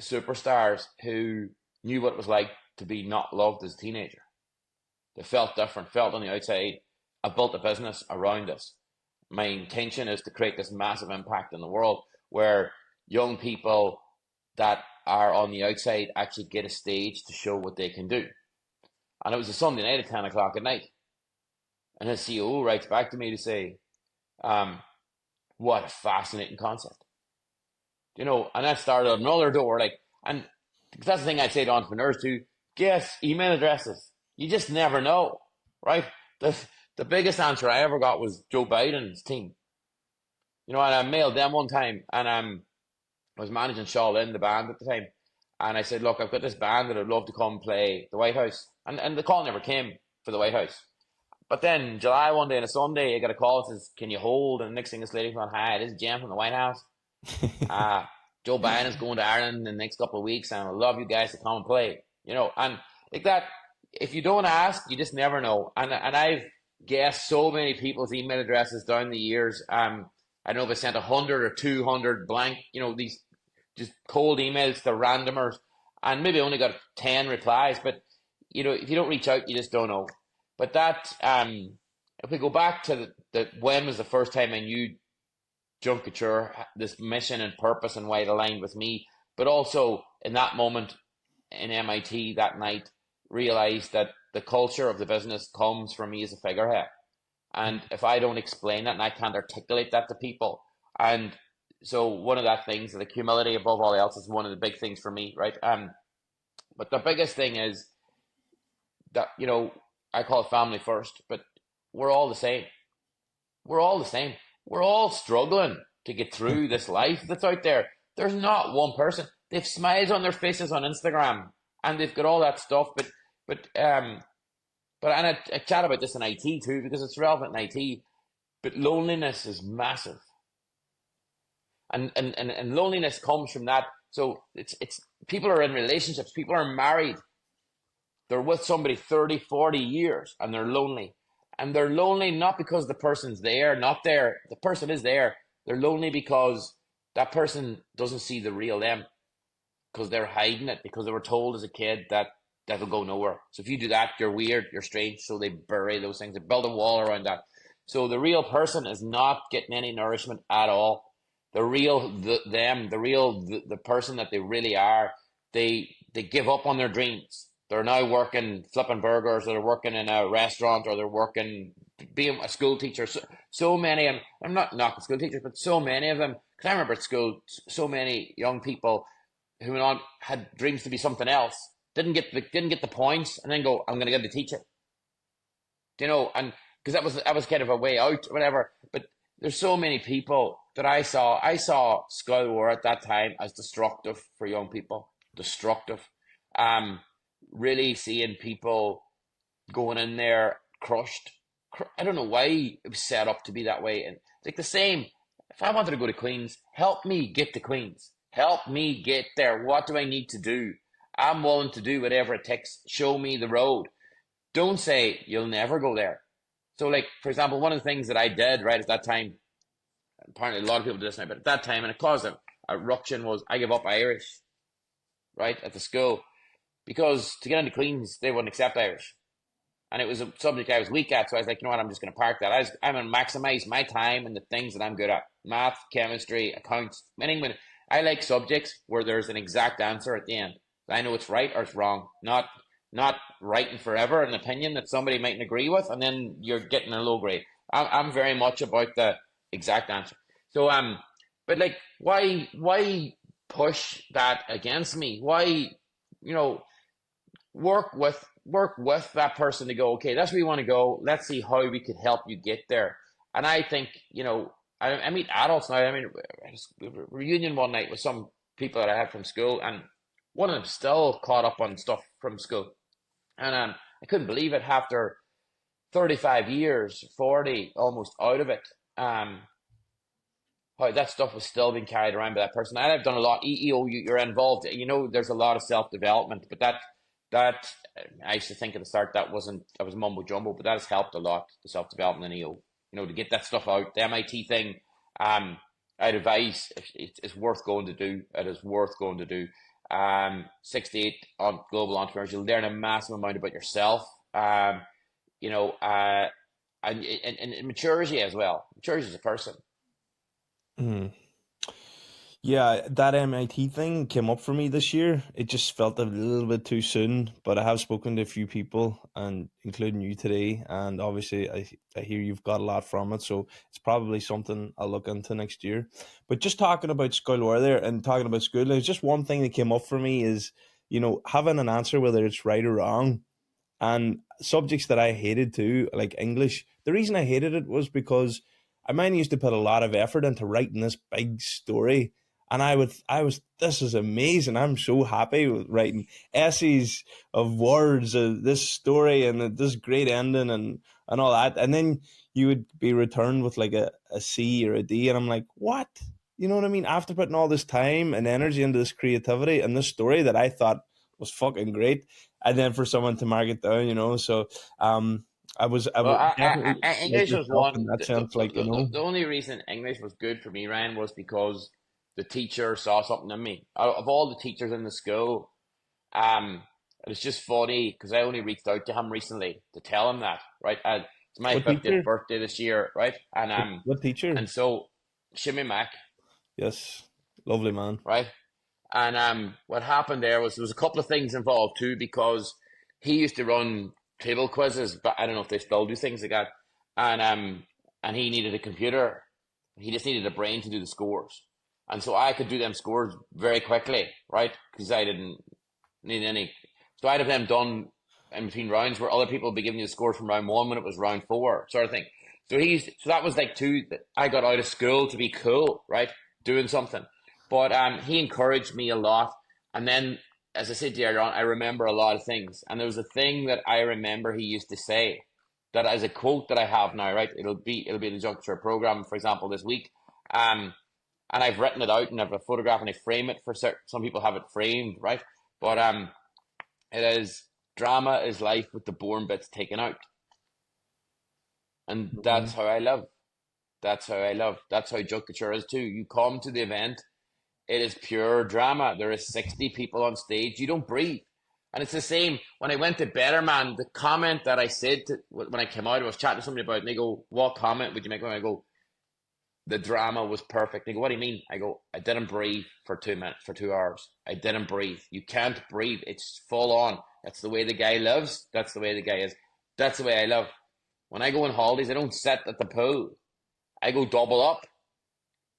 superstars who knew what it was like to be not loved as a teenager. They felt different, felt on the outside. I built a business around this. My intention is to create this massive impact in the world where young people that are on the outside actually get a stage to show what they can do." And it was a Sunday night at 10 o'clock at night. And his CEO writes back to me to say, "What a fascinating concept." And that started another door. And that's the thing I'd say to entrepreneurs too. Guess email addresses. You just never know, right? The biggest answer I ever got was Joe Biden's team. And I mailed them one time, and I was managing Shaolin, the band at the time. And I said, "Look, I've got this band that I'd love to come play the White House." And the call never came for the White House. But then in July, one day on a Sunday, I got a call that says, "Can you hold?" And the next thing, this lady's going, "Hi, this is Jen from the White House. Joe Biden is going to Ireland in the next couple of weeks, and I'd love you guys to come and play." And like that, if you don't ask, you just never know. And I've guessed so many people's email addresses down the years. I don't know if I sent 100 or 200 blank, these just cold emails to randomers, and maybe only got 10 replies. But if you don't reach out, you just don't know. But that, if we go back to when was the first time I knew Junk Kouture, this mission and purpose, and why it aligned with me, but also in that moment in MIT that night, realized that the culture of the business comes from me as a figurehead. And if I don't explain that and I can't articulate that to people, and so one of that things, the humility above all else, is one of the big things for me, right? But the biggest thing is that, I call it family first, but we're all the same. We're all the same. We're all struggling to get through this life that's out there. There's not one person. They've smiles on their faces on Instagram, and they've got all that stuff. But and I chat about this in IT too, because it's relevant in IT. But loneliness is massive, and loneliness comes from that. So it's people are in relationships. People are married. They're with somebody 30, 40 years, and they're lonely. And they're lonely not because the person's there, not there. The person is there. They're lonely because that person doesn't see the real them, because they're hiding it, because they were told as a kid that that'll go nowhere. So if you do that, you're weird, you're strange. So they bury those things. They build a wall around that. So the real person is not getting any nourishment at all. The real the person that they really are, they give up on their dreams. They're now working flipping burgers, or they're working in a restaurant, or they're working being a school teacher. So many of them, I'm not knocking school teachers, but so many of them, because I remember at school, so many young people who went on, had dreams to be something else, didn't get the points, and then go, "I'm going to get to teach it." you know, and because that was kind of a way out, or whatever. But there's so many people that I saw Skull War at that time as destructive for young people, destructive. Um, really seeing people going in there crushed. I don't know why it was set up to be that way. And like the same, if I wanted to go to Queens, help me get to Queens. Help me get there. What do I need to do? I'm willing to do whatever it takes. Show me the road. Don't say you'll never go there. So, like, for example, one of the things that I did right at that time, apparently a lot of people do this now, but at that time, and it caused a eruption, was I gave up Irish, right, at the school. Because to get into Queens, they wouldn't accept Irish. And it was a subject I was weak at, so I was like, you know what, I'm just going to park that. I'm going to maximize my time and the things that I'm good at: math, chemistry, accounts, anything. I like subjects where there's an exact answer at the end. I know it's right or it's wrong, not writing forever an opinion that somebody mightn't agree with, and then you're getting a low grade. I'm very much about the exact answer. So but like, why push that against me? Why, you know, work with that person to go, okay, that's where you want to go. Let's see how we could help you get there. And I think, you know, I meet adults now. I mean, I just, a reunion one night with some people that I had from school, and one of them still caught up on stuff from school. And I couldn't believe it after 35 years, 40 almost out of it. How that stuff was still being carried around by that person. And I've done a lot. You're involved. You know, there's a lot of self development, but that I used to think at the start that was mumbo jumbo, but that has helped a lot, the self development in EO. You know, to get that stuff out. The MIT thing, I'd advise it's worth going to do. It is worth going to do. 68 on global entrepreneurs. You'll learn a massive amount about yourself. You know, and it matures you as well. Matures you as a person. Mm. Yeah, that MIT thing came up for me this year. It just felt a little bit too soon, but I have spoken to a few people, and including you today, and obviously I hear you've got a lot from it, so it's probably something I'll look into next year. But just talking about school war there and talking about school, there's just one thing that came up for me is, having an answer, whether it's right or wrong, and subjects that I hated too, like English. The reason I hated it was because I mind used to put a lot of effort into writing this big story, and this is amazing. I'm so happy with writing essays of words, this story, and this great ending, and all that. And then you would be returned with like a C or a D, and I'm like, what? You know what I mean? After putting all this time and energy into this creativity and this story that I thought was fucking great, and then for someone to mark it down, so I Well, would definitely like English was yourself in one. that sense, like The only reason English was good for me, Ryan, was because the teacher saw something in me. Of all the teachers in the school, it was just funny because I only reached out to him recently to tell him that, right? It's my what 50th teacher? birthday this year, right? What teacher? And so Shimmy Mac, Yes, lovely man. right? And what happened there was a couple of things involved too, because he used to run table quizzes, but I don't know if they still do things like that. And he needed a computer. He just needed a brain to do the scores. And so I could do them scores very quickly, right? Because I didn't need any. So I'd have them done in between rounds, where other people would be giving you the scores from round one when it was round four, sort of thing. So that was like two that I got out of school to be cool, right? Doing something. But he encouraged me a lot. And then, as I said to you earlier on, I remember a lot of things. And there was a thing that I remember he used to say, that as a quote that I have now, right? It'll be the Junk Kouture program, for example, this week. And I've written it out and I have a photograph and I frame it for some people have it framed, right? But it is, drama is life with the boring bits taken out. And that's Mhm. how I live. That's how I love. That's how Junk Kouture is too. You come to the event, it is pure drama. There is 60 people on stage. You don't breathe. And it's the same when I went to Better Man. The comment that I said when I came out, I was chatting to somebody about it, and they go, what comment would you make? When I go, the drama was perfect. They go, what do you mean? I go, I didn't breathe for 2 minutes, for 2 hours. I didn't breathe. You can't breathe. It's full on. That's the way the guy lives. That's the way the guy is. That's the way I live. When I go on holidays, I don't sit at the pool. I go double up,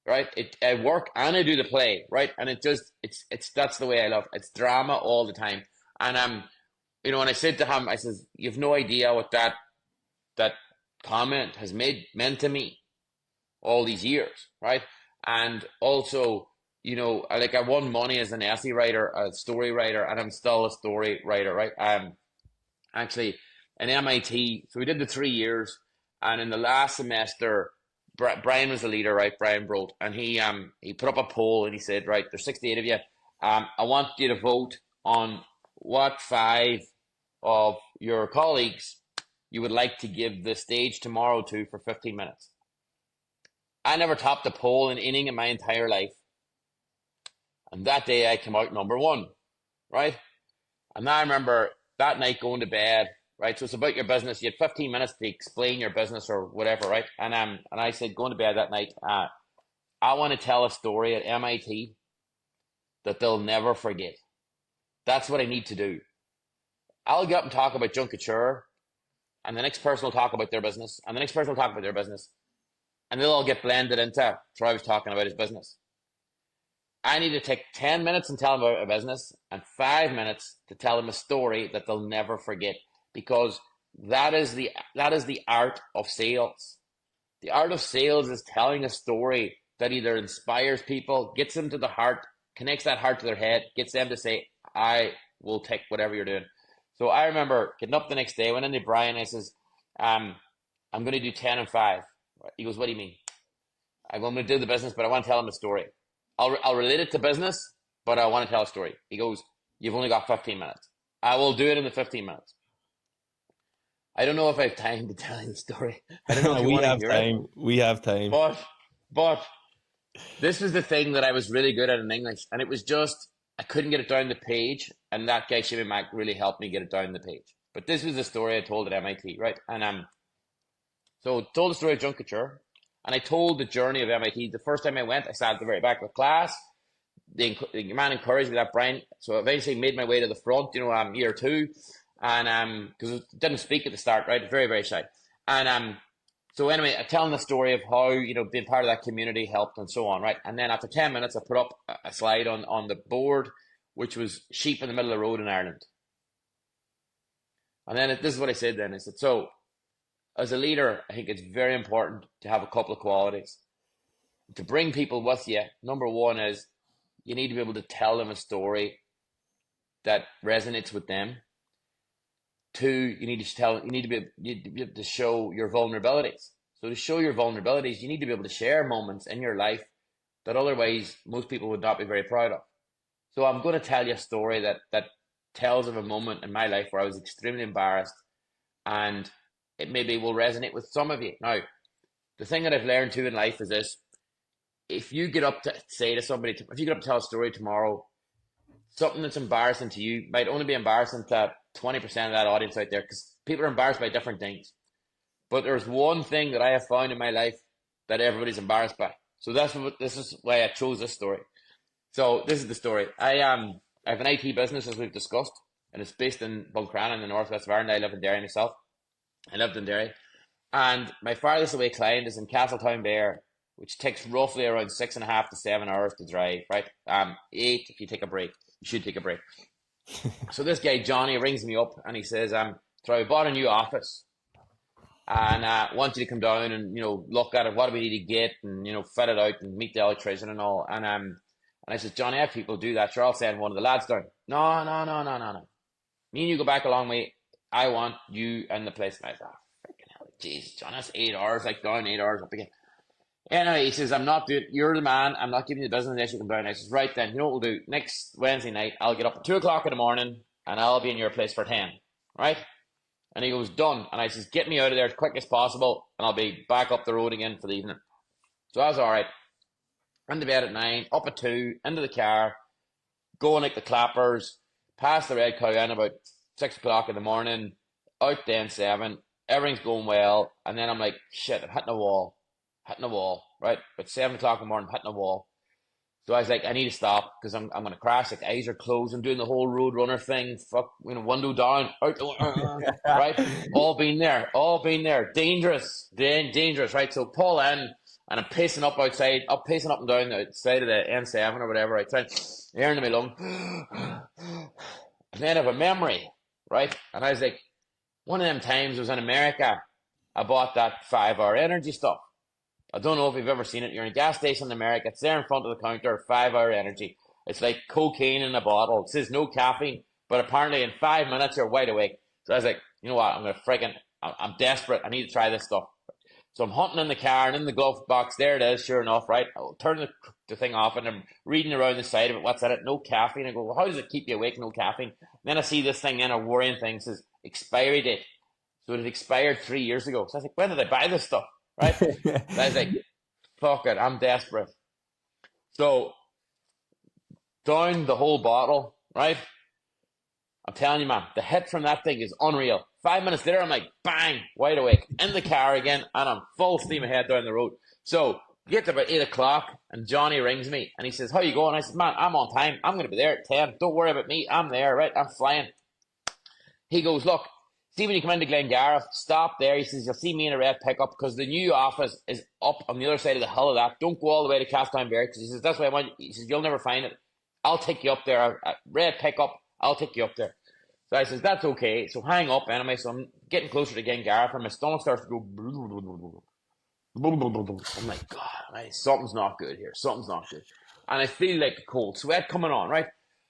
right? I work and I do the play, right? And it's that's the way I love. It's drama all the time. And and I said to him, I says, you've no idea what that that comment has meant to me all these years, right? And also, you know, I won money as an essay writer, a story writer, and I'm still a story writer, right? Actually in MIT, so we did the 3 years, and in the last semester, Brian was the leader, right? Brian Brolt, and he put up a poll and he said, right, there's 68 of you. I want you to vote on what 5 of your colleagues you would like to give the stage tomorrow to for 15 minutes. I never topped a poll in inning in my entire life. And that day I came out number 1, right? And I remember that night going to bed, right? So it's about your business. You had 15 minutes to explain your business or whatever, right? And I said, going to bed that night, I want to tell a story at MIT that they'll never forget. That's what I need to do. I'll get up and talk about Junk Kouture, and the next person will talk about their business, and the next person will talk about their business, and they'll all get blended into Travis talking about his business. I need to take 10 minutes and tell them about a business and 5 minutes to tell them a story that they'll never forget, because that is the art of sales. The art of sales is telling a story that either inspires people, gets them to the heart, connects that heart to their head, gets them to say, I will take whatever you're doing. So I remember getting up the next day, went into Brian, I says, I'm going to do 10 and 5. He goes, what do you mean? I'm going to do the business, but I want to tell him a story. I'll relate it to business, but I want to tell a story. He goes, you've only got 15 minutes. I will do it in the 15 minutes. I don't know if I have time to tell you the story. I don't know if you want to hear it. We have time. But this was the thing that I was really good at in English, and it was just, I couldn't get it down the page, and that guy, Shimmy Mac, really helped me get it down the page. But this was the story I told at MIT, right? And so told the story of Junk Kouture, and I told the journey of MIT. The first time I went, I sat at the very back of the class. The man encouraged me, that Brian. So I eventually made my way to the front, year 2. And because I didn't speak at the start, right? Very, very shy. And so anyway, I'm telling the story of how, being part of that community helped and so on, right? And then after 10 minutes, I put up a slide on the board, which was sheep in the middle of the road in Ireland. And then this is what I said then. I said, so as a leader, I think it's very important to have a couple of qualities. To bring people with you, number 1 is you need to be able to tell them a story that resonates with them. 2, you need to be able to show your vulnerabilities. So to show your vulnerabilities, you need to be able to share moments in your life that otherwise most people would not be very proud of. So I'm going to tell you a story that tells of a moment in my life where I was extremely embarrassed, and it maybe will resonate with some of you. Now, the thing that I've learned too in life is this: if you get up to say to somebody, if you get up to tell a story tomorrow, something that's embarrassing to you might only be embarrassing to 20% of that audience out there, because people are embarrassed by different things. But there's one thing that I have found in my life that everybody's embarrassed by. So this is why I chose this story. So this is the story. I have an IT business, as we've discussed, and it's based in Buncrana in the northwest of Ireland. I live in Derry myself. I lived in Derry. And my farthest away client is in Castletownbere, which takes roughly around 6.5 to 7 hours to drive, right? 8 if you take a break. You should take a break. So this guy, Johnny, rings me up and he says, Troy, we bought a new office and I want you to come down and, look at it. What do we need to get and, fit it out and meet the electrician and all. And I said, Johnny, I have people do that. Sure, I'll send one of the lads down. No. Me and you go back a long way. I want you and the place. And I thought, freaking hell, jeez, John, that's 8 hours, down 8 hours up again. Anyway, he says, I'm not doing, you're the man, I'm not giving you the business unless you come down. I says, right then, you know what we'll do? Next Wednesday night, I'll get up at 2 o'clock in the morning and I'll be in your place for 10, right? And he goes, done. And I says, get me out of there as quick as possible and I'll be back up the road again for the evening. So I was all right. Went to bed at 9, up at 2, into the car, going like the clappers, past the Red Cow in about 6 o'clock in the morning, out then 7, everything's going well. And then I'm like, shit, I'm hitting a wall, right? At 7 o'clock in the morning, I'm hitting a wall. So I was like, I need to stop because I'm going to crash. Like, eyes are closed. I'm doing the whole road runner thing. Fuck, window down, out, right? All been there. Dangerous, right? So pull in, and I'm pacing up outside, pacing up and down the side of the N7 or whatever. I try air into my lung. And then I have a memory, right? And I was like, one of them times I was in America I bought that 5-hour energy stuff. I don't know if you've ever seen it. You're in a gas station in America. It's there in front of the counter, 5-hour energy. It's like cocaine in a bottle. It says no caffeine, but apparently in 5 minutes you're wide awake. So I was like, you know what? I'm desperate. I need to try this stuff. So I'm hunting in the car, and in the glove box, there it is, sure enough, right? I'll turn the thing off, and I'm reading around the side of it. What's in it? No caffeine. I go, well, how does it keep you awake? No caffeine. And then I see this thing in a worrying thing, says expiry date. So it had expired 3 years ago. So I was like, when did I buy this stuff? Right? So I was like, fuck it, I'm desperate. So down the whole bottle, right? I'm telling you, man, the hit from that thing is unreal. 5 minutes later, I'm like, bang, wide awake, in the car again, and I'm full steam ahead down the road. So get to about 8 o'clock, and Johnny rings me, and he says, how you going? I said, man, I'm on time. I'm going to be there at 10. Don't worry about me. I'm there, right? I'm flying. He goes, look, see when you come into Glengarriff, stop there. He says, you'll see me in a red pickup because the new office is up on the other side of the hill of that. Don't go all the way to Castleberry because he says, that's why I want you. He says, you'll never find it. I'll take you up there. A red pickup, I'll take you up there. So I says, that's okay. So hang up anyway. So I'm getting closer to Glengarriff and my stomach starts to go. I'm like, God, man, something's not good here. Something's not good. And I feel like a cold sweat coming on, right?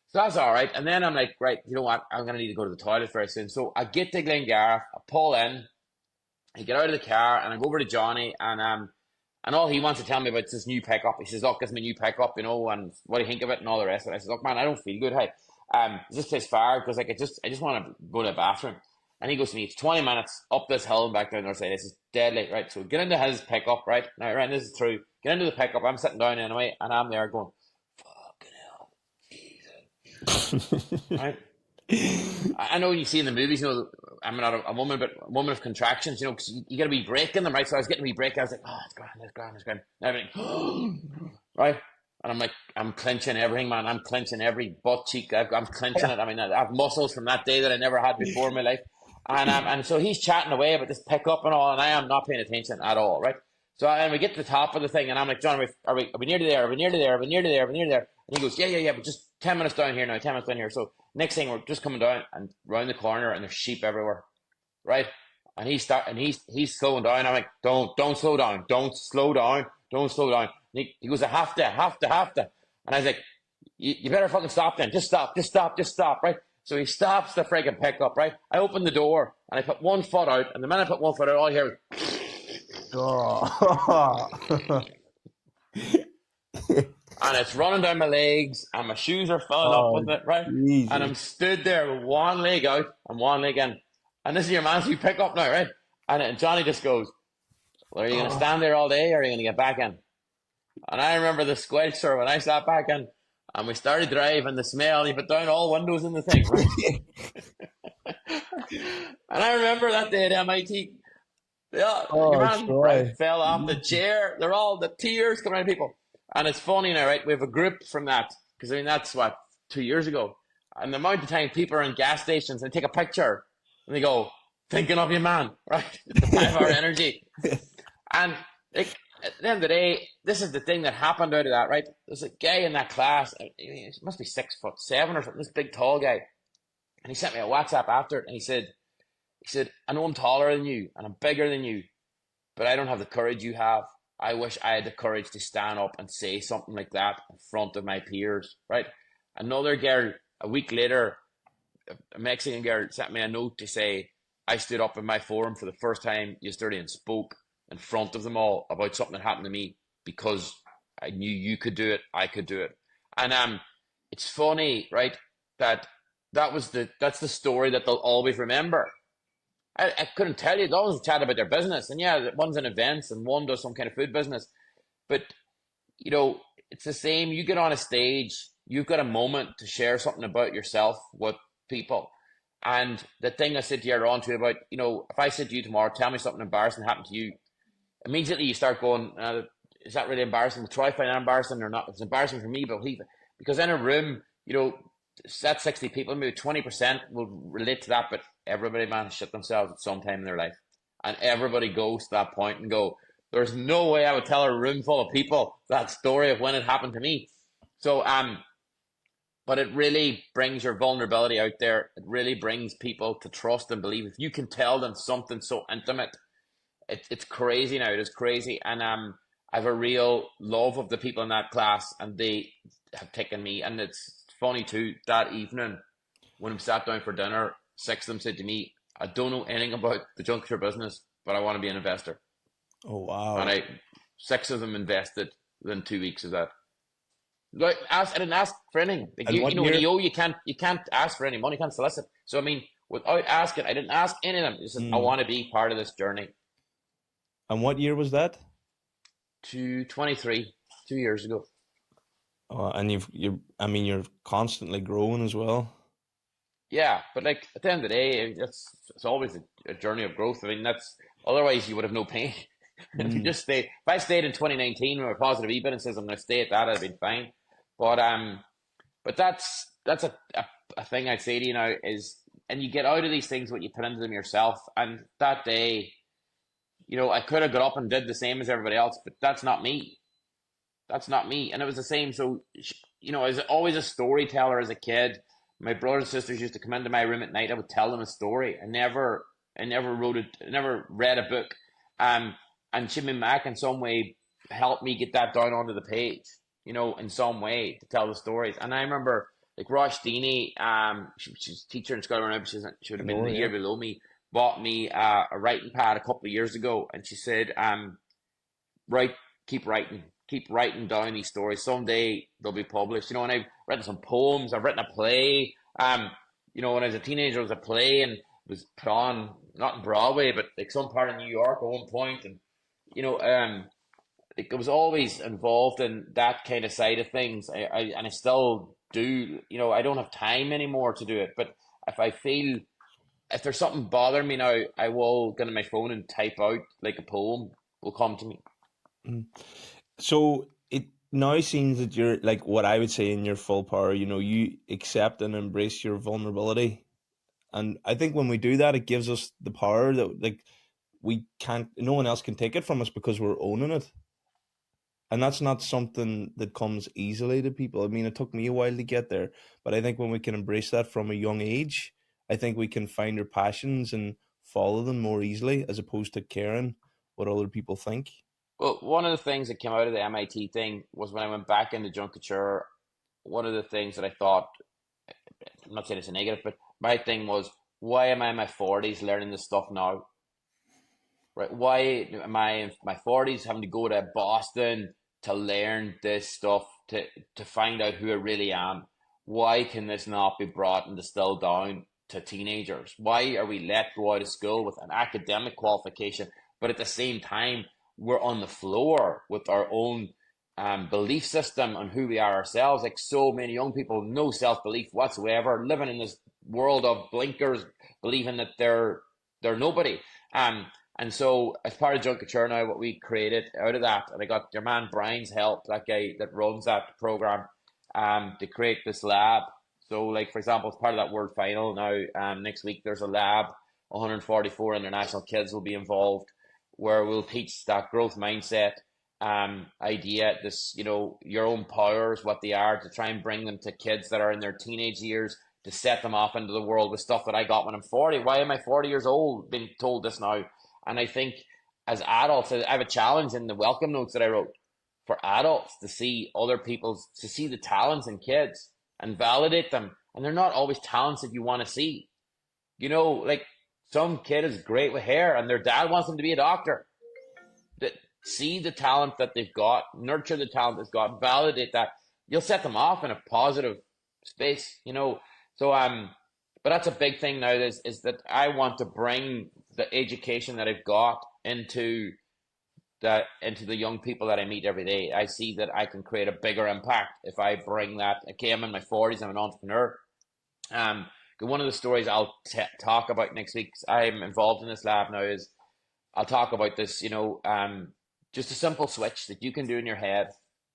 So that's all right. And then I'm like, right, you know what? I'm going to need to go to the toilet very soon. So I get to Glengarriff, I pull in, I get out of the car, and I go over to Johnny, and all he wants to tell me about is this new pickup. He says, look, this is my new pickup, you know, and what do you think of it and all the rest of it. I said, look, man, I don't feel good. Hey, this place fire because like I just want to go to the bathroom. And he goes to me, it's 20 minutes up this hill and back down the other side. This is deadly, right? So get into his pickup, right? Now, right, this is true. Get into the pickup. I'm sitting down anyway, and I'm there going, right? I know you see in the movies, you know, I'm not a woman, but a woman of contractions, you know, because you got to be breaking them, right? So I was getting me break. I was like, oh, it's grand, it's grand, it's grand. And everything, right? And I'm like, I'm clenching everything, man. I'm clenching every butt cheek. I'm clenching it. I mean, I have muscles from that day that I never had before in my life. And so he's chatting away about this pickup and all, and I am not paying attention at all, right? So and we get to the top of the thing, and I'm like, John, are we nearly there? Are we nearly there? Are we nearly there? Are we nearly there? And he goes, yeah, but just 10 minutes down here now, 10 minutes down here. So next thing, we're just coming down and round the corner, and there's sheep everywhere, right? And he's slowing down. I'm like, don't slow down, don't slow down, don't slow down. And he goes, I have to. And I was like, you better fucking stop then. Just stop, right? So he stops the friggin' pickup, right? I open the door and I put one foot out, and the minute I put one foot out, all I hear is Oh. and it's running down my legs, and my shoes are filling up with it, right? Jesus. And I'm stood there with one leg out and one leg in. And this is your man's new pickup now, right? And Johnny just goes, well, are you going to stand there all day, or are you going to get back in? And I remember the squelcher when I sat back in, and we started driving, the smell, he put down all windows in the thing, right? And I remember that day at MIT, your man, right, fell off the chair. They're all the tears coming out of people. And it's funny now, right? We have a group from that, because I mean, that's what, 2 years ago. And the amount of time people are in gas stations and they take a picture and they go, thinking of you, man, right? The 5-hour energy. And like, at the end of the day, this is the thing that happened out of that, right? There's a guy in that class, he must be 6'7" or something, this big tall guy. And he sent me a WhatsApp after it, and he said, I know I'm taller than you and I'm bigger than you, but I don't have the courage you have. I wish I had the courage to stand up and say something like that in front of my peers, right? Another girl, a week later, a Mexican girl, sent me a note to say, I stood up in my forum for the first time yesterday and spoke in front of them all about something that happened to me because I knew you could do it, I could do it. And it's funny, right, that's the story that they'll always remember. I couldn't tell you. They always chat about their business, and yeah, one's in events and one does some kind of food business. But you know, it's the same. You get on a stage, you've got a moment to share something about yourself with people. And the thing I said to you earlier on to about, you know, if I said to you tomorrow, tell me something embarrassing happened to you, immediately you start going, is that really embarrassing? Try to find that embarrassing or not. It's embarrassing for me, but because in a room, you know, that's 60 people, maybe 20% will relate to that, but everybody, man, has shit themselves at some time in their life. And everybody goes to that point and go, there's no way I would tell a room full of people that story of when it happened to me. So, but it really brings your vulnerability out there. It really brings people to trust and believe. If you can tell them something so intimate, it's crazy now. It is crazy, and I have a real love of the people in that class, and they have taken me. And it's funny too. That evening, when we sat down for dinner, six of them said to me, "I don't know anything about the junk kouture business, but I want to be an investor." Oh And wow. six of them invested within 2 weeks of that. Like, I didn't ask for anything. Like And you what know, when year? you can't ask for any money, you can't solicit. So I mean, without asking, I didn't ask any of them. It's just I Mm. want to be part of this journey. And what year was that? To 23, 2 years ago. And I mean, you're constantly growing as well. Yeah, but like at the end of the day, it's always a journey of growth. I mean, that's otherwise you would have no pain. If you Mm. just stay, if I stayed in 2019 with a positive EBIT and says I'm going to stay at that, I'd been fine. But that's a thing I'd say to you now is, and you get out of these things what you put into them yourself. And that day, I could have got up and did the same as everybody else, but that's not me. That's not me. And it was the same. So, I was always a storyteller as a kid. My brothers and sisters used to come into my room at night. I would tell them a story. I never wrote it, I never read a book. Um, and Jimmy Mack in some way helped me get that down onto the page, in some way to tell the stories. And I remember like Rosh Dini, she's a teacher in Scotland now, but she would I have know been her, the yeah. year below me, bought me a writing pad a couple of years ago. And she said, write, keep writing down these stories. Someday they'll be published. And I've written some poems. I've written a play. When I was a teenager, it was a play and it was put on not in Broadway, but like some part of New York at one point. And you know, like I was always involved in that kind of side of things. And I still do. I don't have time anymore to do it, but if I feel if there's something bothering me now, I will get on my phone and type out like a poem will come to me. Mm. So it now seems that you're like what I would say in your full power. You accept and embrace your vulnerability, and I think when we do that, it gives us the power that like we can't. No one else can take it from us because we're owning it. And that's not something that comes easily to people. I mean, it took me a while to get there, but I think when we can embrace that from a young age, I think we can find our passions and follow them more easily as opposed to caring what other people think. Well, one of the things that came out of the MIT thing was when I went back into Junk Kouture, one of the things that I thought, I'm not saying it's a negative, but my thing was, why am I in my 40s learning this stuff now? Right? Why am I in my 40s having to go to Boston to learn this stuff, to find out who I really am? Why can this not be brought and distilled down to teenagers? Why are we let go out of school with an academic qualification, but at the same time, we're on the floor with our own belief system on who we are ourselves? Like so many young people, no self belief whatsoever, living in this world of blinkers, believing that they're nobody. Um, and so, as part of Junk Kouture now, what we created out of that, and I got your man Brian's help, that guy that runs that program, to create this lab. So, like for example, as part of that world final now, next week there's a lab. 144 international kids will be involved, where we'll teach that growth mindset idea. This, your own powers, what they are, to try and bring them to kids that are in their teenage years, to set them off into the world with stuff that I got when I'm 40. Why am I 40 years old being told this now? And I think as adults, I have a challenge in the welcome notes that I wrote for adults to see to see the talents in kids and validate them. And they're not always talents that you want to see. Like some kid is great with hair and their dad wants them to be a doctor. That see the talent that they've got, nurture the talent they've got, validate that. You'll set them off in a positive space. So but that's a big thing now is that I want to bring the education that I've got into the young people that I meet every day. I see that I can create a bigger impact if I bring that. Okay, I'm in my 40s, I'm an entrepreneur. Um, one of the stories I'll talk about next week, 'cause I'm involved in this lab now, is I'll talk about this, just a simple switch that you can do in your head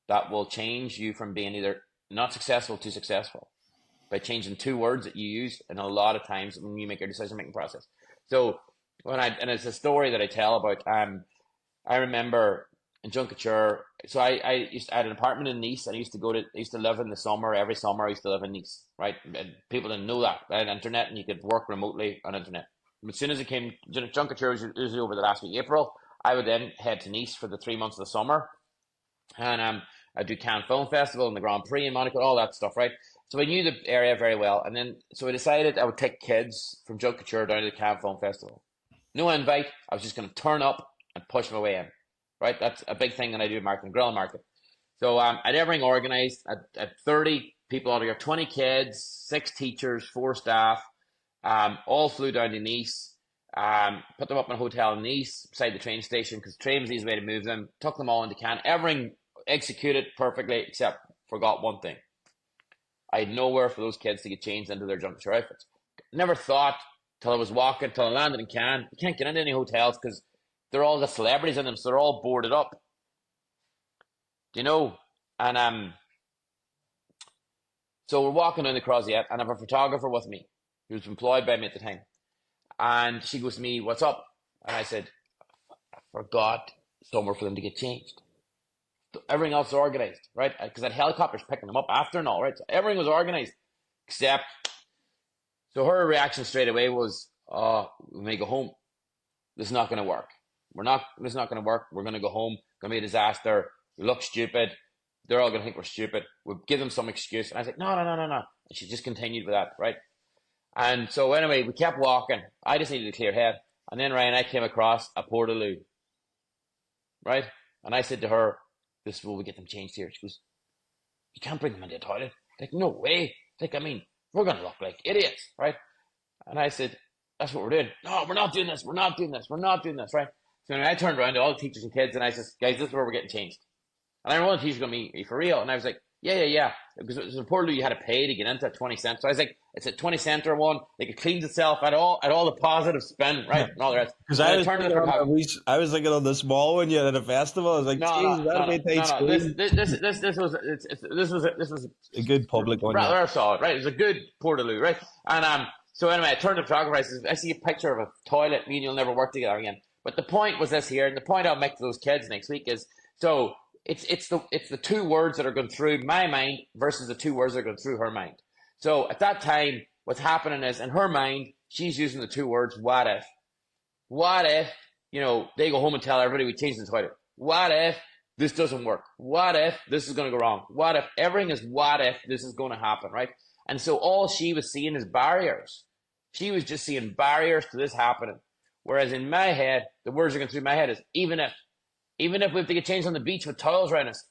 that will change you from being either not successful to successful by changing two words that you use and a lot of times when you make your decision making process. So and it's a story that I tell about, I remember in Junk Kouture, so I had an apartment in Nice and I used to live in the summer, every summer I used to live in Nice, right? And people didn't know that. I had internet and you could work remotely on internet. As soon as it came, Junk Kouture was usually over the last week, April, I would then head to Nice for the 3 months of the summer, and I do Cannes Film Festival and the Grand Prix in Monaco, all that stuff, right? So I knew the area very well, and then so I decided I would take kids from Junk Kouture down to the Cannes Film Festival. No invite. I was just going to turn up and push my way in, right? That's a big thing that I do in marketing, grill market. So I had everything organized. At 30 people out here, 20 kids, 6 teachers, 4 staff, all flew down to Nice. Put them up in a hotel in Nice beside the train station because the train was the easy way to move them. Took them all into Cannes. Everything executed perfectly except forgot one thing. I had nowhere for those kids to get changed into their Junk Kouture outfits. Never thought till I was walking, till I landed in Cannes. You can't get into any hotels because they're all the celebrities in them, so they're all boarded up. Do you know? And so we're walking down the Croisette, and I have a photographer with me who was employed by me at the time. And she goes to me, "What's up?" And I said, "I forgot somewhere for them to get changed." Everything else is organized, right? Because I had helicopters picking them up after and all, right? So everything was organized, except. So her reaction straight away was, "Oh, we may go home. This is not going to work. This is not going to work. We're going to go home. It's going to be a disaster. We look stupid. They're all going to think we're stupid. We'll give them some excuse." And I was like, no. And she just continued with that, right? And so anyway, we kept walking. I just needed a clear head. And then Ryan, I came across a portaloo, right? And I said to her, "This is where we get them changed here." She goes, "You can't bring them into the toilet." Like, no way. Like, I mean, we're going to look like idiots, right? And I said, "That's what we're doing." "No, we're not doing this. We're not doing this. We're not doing this," right? So anyway, I turned around to all the teachers and kids and I said, "Guys, this is where we're getting changed." And I know one of the teachers going to be for real. And I was like, yeah. Because it was a portaloo you had to pay to get into at 20 cents. So I was like, it's a 20 center one. Like it cleans itself at all the positive spin, right? And all the rest. Because I was thinking on the small one you had at a festival. I was like, No. This was a good public one. Rather solid, right? It was a good portaloo, right? And so anyway, I turned to the photographer. I said, "I see a picture of a toilet. Me and you'll never work together again." But the point was this here, and the point I'll make to those kids next week is so. It's the 2 words that are going through my mind versus the 2 words that are going through her mind. So at that time, what's happening is in her mind, she's using the 2 words, what if? What if, they go home and tell everybody we changed the toilet? What if this doesn't work? What if this is going to go wrong? What if everything is what if this is going to happen, right? And so all she was seeing is barriers. She was just seeing barriers to this happening. Whereas in my head, the words that are going through my head is even if we have to get changed on the beach with towels around us,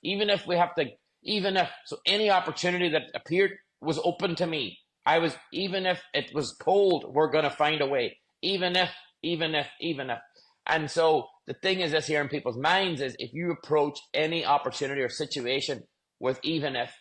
so any opportunity that appeared was open to me. Even if it was cold, we're going to find a way. Even if. And so the thing is this here in people's minds is if you approach any opportunity or situation with even if,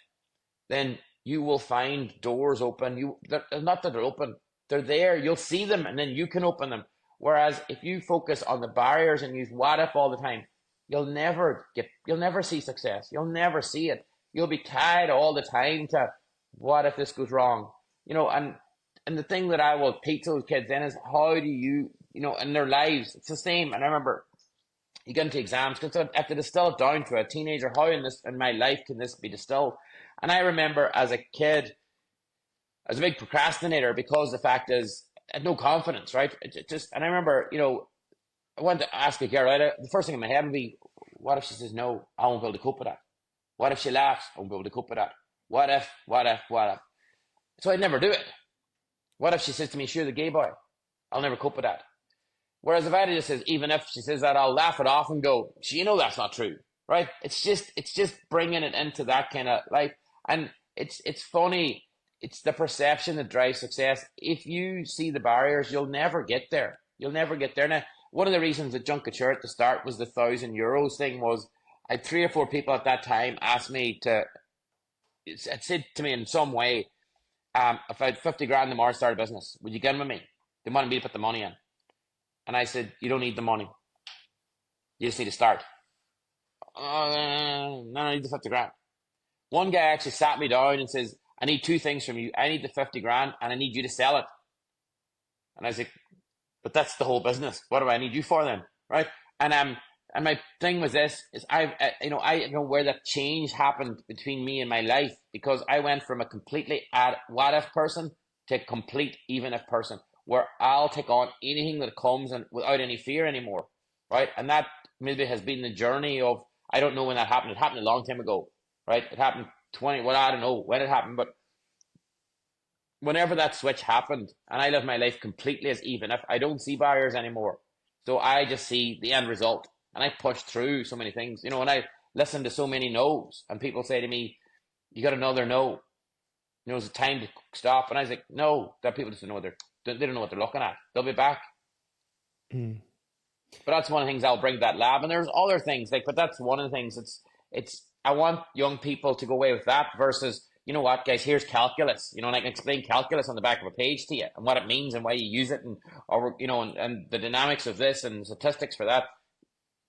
then you will find doors open. Not that they're open, they're there. You'll see them and then you can open them. Whereas if you focus on the barriers and use what if all the time, you'll never see success. You'll never see it. You'll be tied all the time to what if this goes wrong? And the thing that I will teach those kids then is how do you, in their lives, it's the same. And I remember you get into exams, because I have to distill it down to a teenager, how in my life can this be distilled? And I remember as a kid, I was a big procrastinator because the fact is I had no confidence, right? And I remember, I wanted to ask a girl, right? The first thing in my head would be, what if she says no? I won't be able to cope with that. What if she laughs? I won't be able to cope with that. What if? So I'd never do it. What if she says to me, "Sure, the gay boy"? I'll never cope with that. Whereas if I just says, even if she says that, I'll laugh it off and go, that's not true, right? It's just bringing it into that kind of life. And it's funny. It's the perception that drives success. If you see the barriers, you'll never get there. Now, one of the reasons that Junk Kouture at the start was the €1,000 thing was I had 3 or 4 people at that time asked me it said to me in some way, if I had 50 grand tomorrow to start a business, would you get in with me? They wanted me to put the money in. And I said, you don't need the money. You just need to start. No, I need the 50 grand. One guy actually sat me down and says, I need 2 things from you. I need the 50 grand and I need you to sell it. And I was like, but that's the whole business. What do I need you for then? Right? And my thing was this, is I know where that change happened between me and my life, because I went from a completely what if person to a complete even if person, where I'll take on anything that comes and without any fear anymore. right? And that maybe has been the journey of, I don't know when that happened. It happened a long time ago, right? It happened 20, well, I don't know when it happened, but whenever that switch happened, and I live my life completely as even if I don't see barriers anymore. So I just see the end result, and I push through so many things. You know, when I listen to so many no's, and people say to me, "You got another no? You know, it's time to stop." And I was like, "No, that people just don't know what they don't know what they're looking at. They'll be back." Mm. But that's one of the things I'll bring to that lab. And there's other things like, but that's one of the things. I want young people to go away with that versus, you know what, guys, here's calculus, you know, and I can explain calculus on the back of a page to you and what it means and why you use it and, or, you know, and the dynamics of this and statistics for that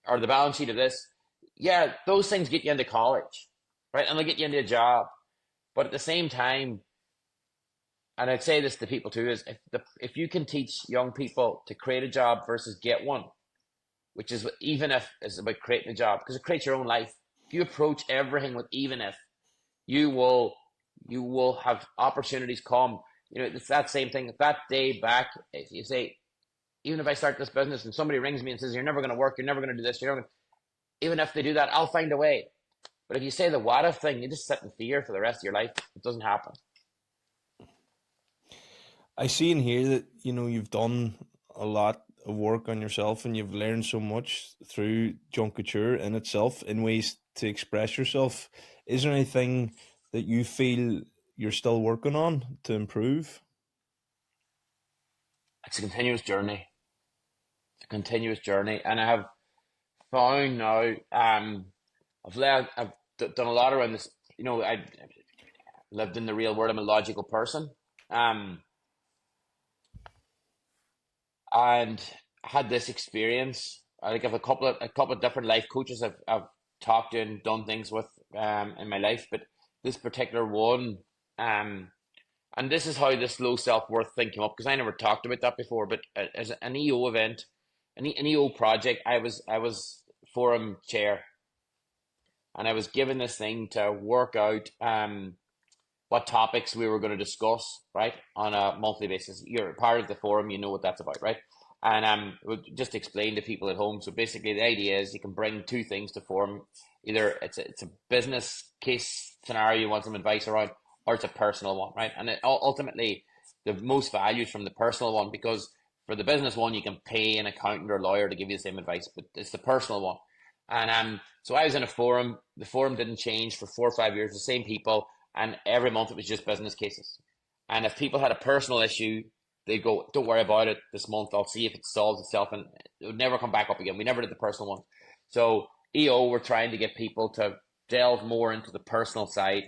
or the balance sheet of this. Yeah, those things get you into college, right? And they get you into a job. But at the same time, and I'd say this to people too, is if you can teach young people to create a job versus get one, which is even if it's about creating a job, because it creates your own life. If you approach everything with even if, you will have opportunities come. You know, it's that same thing. That day back, if you say, even if I start this business and somebody rings me and says, "You're never going to work, you're never going to do this, you're never gonna, even if they do that, I'll find a way." But if you say the what if thing, you just sit in fear for the rest of your life. It doesn't happen. I see in here that you've done a lot of work on yourself and you've learned so much through Junk Kouture in itself in ways to express yourself. Is there anything that you feel you're still working on to improve? It's a continuous journey. It's a continuous journey, and I have found now. I've done a lot around this. You know, I lived in the real world. I'm a logical person. Um, and had this experience. I think I've a couple of different life coaches I've talked to and done things with in my life, but this particular one, um, and this is how this low self worth thing came up because I never talked about that before. But as an EO event, an EO project, I was forum chair, and I was given this thing to work out what topics we were going to discuss, right, on a monthly basis. You're part of the forum, you know what that's about, right? And we'll just explain to people at home. So basically, the idea is you can bring two things to forum. Either it's a business case scenario you want some advice around, or it's a personal one, right? And ultimately, the most value is from the personal one because for the business one, you can pay an accountant or lawyer to give you the same advice, but it's the personal one. And so I was in a forum. The forum didn't change for 4 or 5 years. The same people, and every month it was just business cases. And if people had a personal issue, they'd go, "Don't worry about it this month. I'll see if it solves itself," and it would never come back up again. We never did the personal one. So EO, we're trying to get people to delve more into the personal side.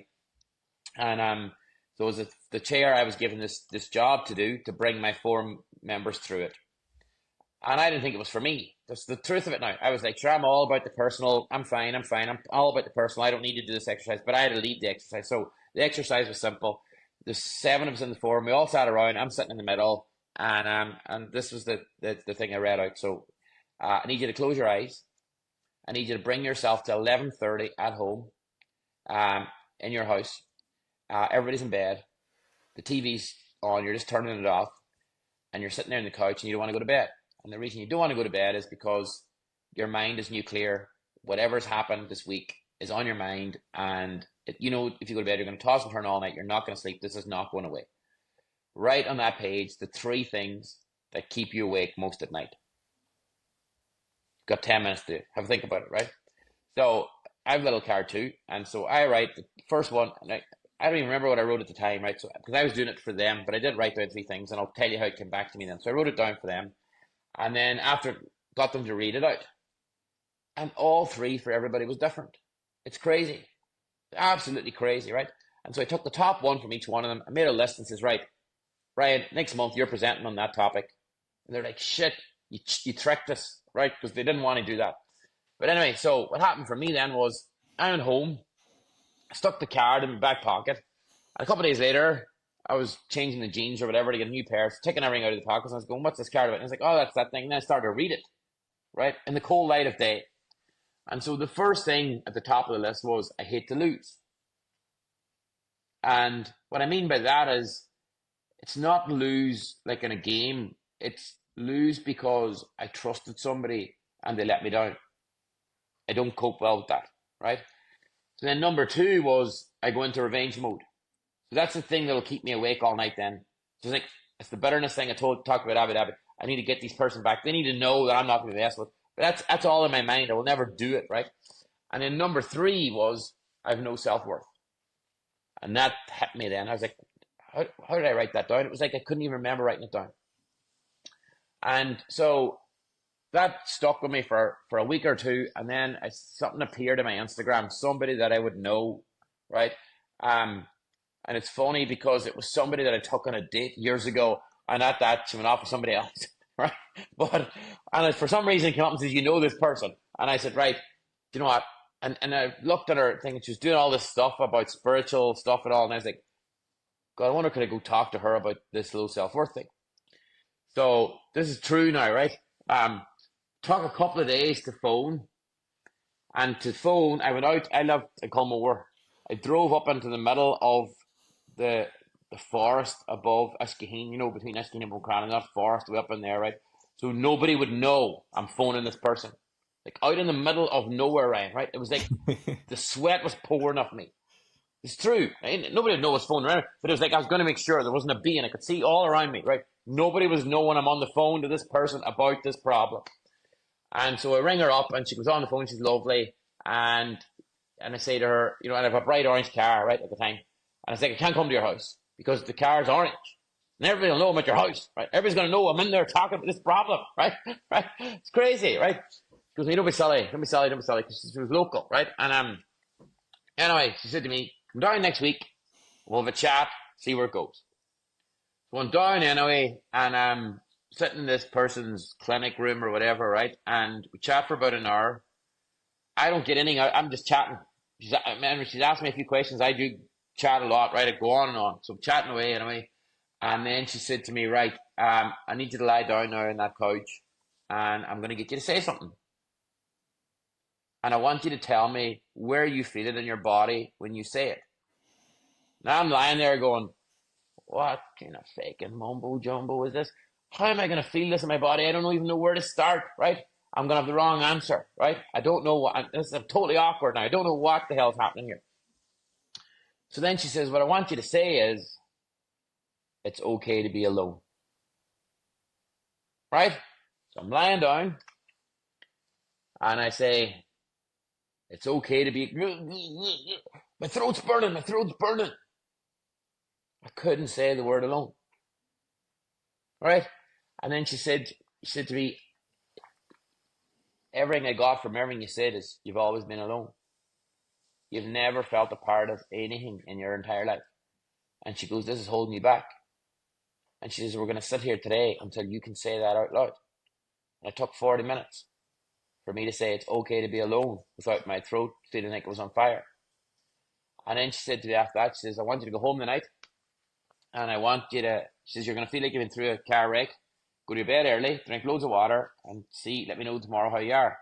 And so as the chair, I was given this job to do to bring my forum members through it. And I didn't think it was for me. That's the truth of it now. I was like, sure, I'm all about the personal. I'm fine. I'm fine. I'm all about the personal. I don't need to do this exercise, but I had to lead the exercise. So the exercise was simple. There's seven of us in the forum. We all sat around. I'm sitting in the middle, and this was the thing I read out. So I need you to close your eyes. I need you to bring yourself to 11:30 at home, in your house. Everybody's in bed. The TV's on. You're just turning it off, and you're sitting there on the couch, and you don't want to go to bed. And the reason you don't want to go to bed is because your mind is nuclear. Whatever's happened this week is on your mind. And you know, if you go to bed, you're going to toss and turn all night. You're not going to sleep. This is not going away. Write on that page the three things that keep you awake most at night. You've got 10 minutes to have a think about it, right? So I have a little card too. And so I write the first one. And I don't even remember what I wrote at the time, right? So because I was doing it for them, but I did write down three things, and I'll tell you how it came back to me then. So I wrote it down for them. And then after got them to read it out, and all three for everybody was different. It's crazy, absolutely crazy, right? And so I took the top one from each one of them. I made a list and says, right, Ryan, next month you're presenting on that topic. And they're like, shit, you tricked us, right? Because they didn't want to do that. But anyway, so what happened for me then was I went home, I stuck the card in my back pocket, and a couple of days later, I was changing the jeans or whatever to get a new pair, taking everything out of the pockets, and I was going, "What's this card about?" And I was like, "Oh, that's that thing." And then I started to read it, right, in the cold light of day. And so the first thing at the top of the list was, "I hate to lose." And what I mean by that is, it's not lose like in a game. It's lose because I trusted somebody and they let me down. I don't cope well with that, right? So then number two was I go into revenge mode. So that's the thing that'll keep me awake all night then. So it's like, it's the bitterness thing I talked about Abby. I need to get these person back. They need to know that I'm not going to be messed with. But that's all in my mind. I will never do it, right? And then number three was I have no self-worth. And that hit me then. I was like, how did I write that down? It was like I couldn't even remember writing it down. And so that stuck with me for a week or two. And then something appeared in my Instagram, somebody that I would know, right? And it's funny because it was somebody that I took on a date years ago. And at that, she went off with somebody else, right? And for some reason, it came up and says, you know this person. And I said, right, do you know what? And I looked at her thinking she was doing all this stuff about spiritual stuff and all. And I was like, God, I wonder could I go talk to her about this low self-worth thing? So this is true now, right? Took a couple of days to phone. And to phone, I went out. I lived in Culmore. I drove up into the middle of the forest above Iskaheen, between Iskaheen and Buchanan, that forest way up in there, right? So nobody would know I'm phoning this person. Like out in the middle of nowhere, Ryan, right? It was like the sweat was pouring off me. It's true. Right? Nobody would know I was phoning around, but it was like I was going to make sure there wasn't a bee and I could see all around me, right? Nobody was knowing I'm on the phone to this person about this problem. And so I ring her up and she goes on the phone, she's lovely. And I say to her, and I have a bright orange car, right, at the time. And I say, I can't come to your house because the car's orange. And everybody will know I'm at your house, right? Everybody's going to know I'm in there talking about this problem, right? Right? It's crazy, right? She goes, don't be silly, because she was local, right? And anyway, she said to me, come down next week, we'll have a chat, see where it goes. So I'm down anyway, and I'm sitting in this person's clinic room or whatever, right? And we chat for about an hour. I don't get anything out, I'm just chatting. She's asked me a few questions. I do chat a lot, right? I go on and on. So I'm chatting away anyway. And then she said to me, right, I need you to lie down now on that couch and I'm going to get you to say something. And I want you to tell me where you feel it in your body when you say it. Now I'm lying there going, what kind of fucking mumbo jumbo is this? How am I going to feel this in my body? I don't even know where to start, right? I'm going to have the wrong answer, right? I don't know this is totally awkward now. I don't know what the hell's happening here. So then she says, what I want you to say is, it's okay to be alone. Right? So I'm lying down and I say, it's okay to be, my throat's burning. I couldn't say the word alone. Right? And then she said to me, everything I got from everything you said is, you've always been alone. You've never felt a part of anything in your entire life. And she goes, this is holding you back. And she says, we're going to sit here today until you can say that out loud. And it took 40 minutes for me to say it's okay to be alone without my throat feeling like it was on fire. And then she said to me after that, she says, I want you to go home tonight. And I want you to, she says, you're going to feel like you've been through a car wreck. Go to your bed early, drink loads of water, and let me know tomorrow how you are.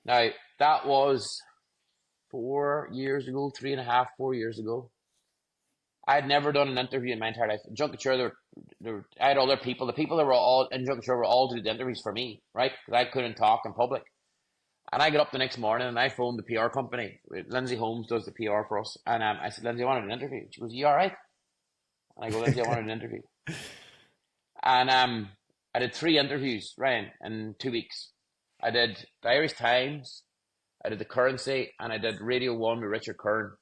Now, that was 4 years ago, 3.5, 4 years ago. I had never done an interview in my entire life. In Junk Kouture, I had other people. The people that were all in Junk Kouture were all doing the interviews for me, right? Because I couldn't talk in public. And I got up the next morning and I phoned the PR company. Lindsay Holmes does the PR for us. And I said, Lindsay, I wanted an interview. She goes, you all right? And I go, Lindsay, I wanted an interview. And I did 3 interviews, Ryan, in 2 weeks. I did the Irish Times, I did the Currency, and I did Radio 1 with Richard Kern.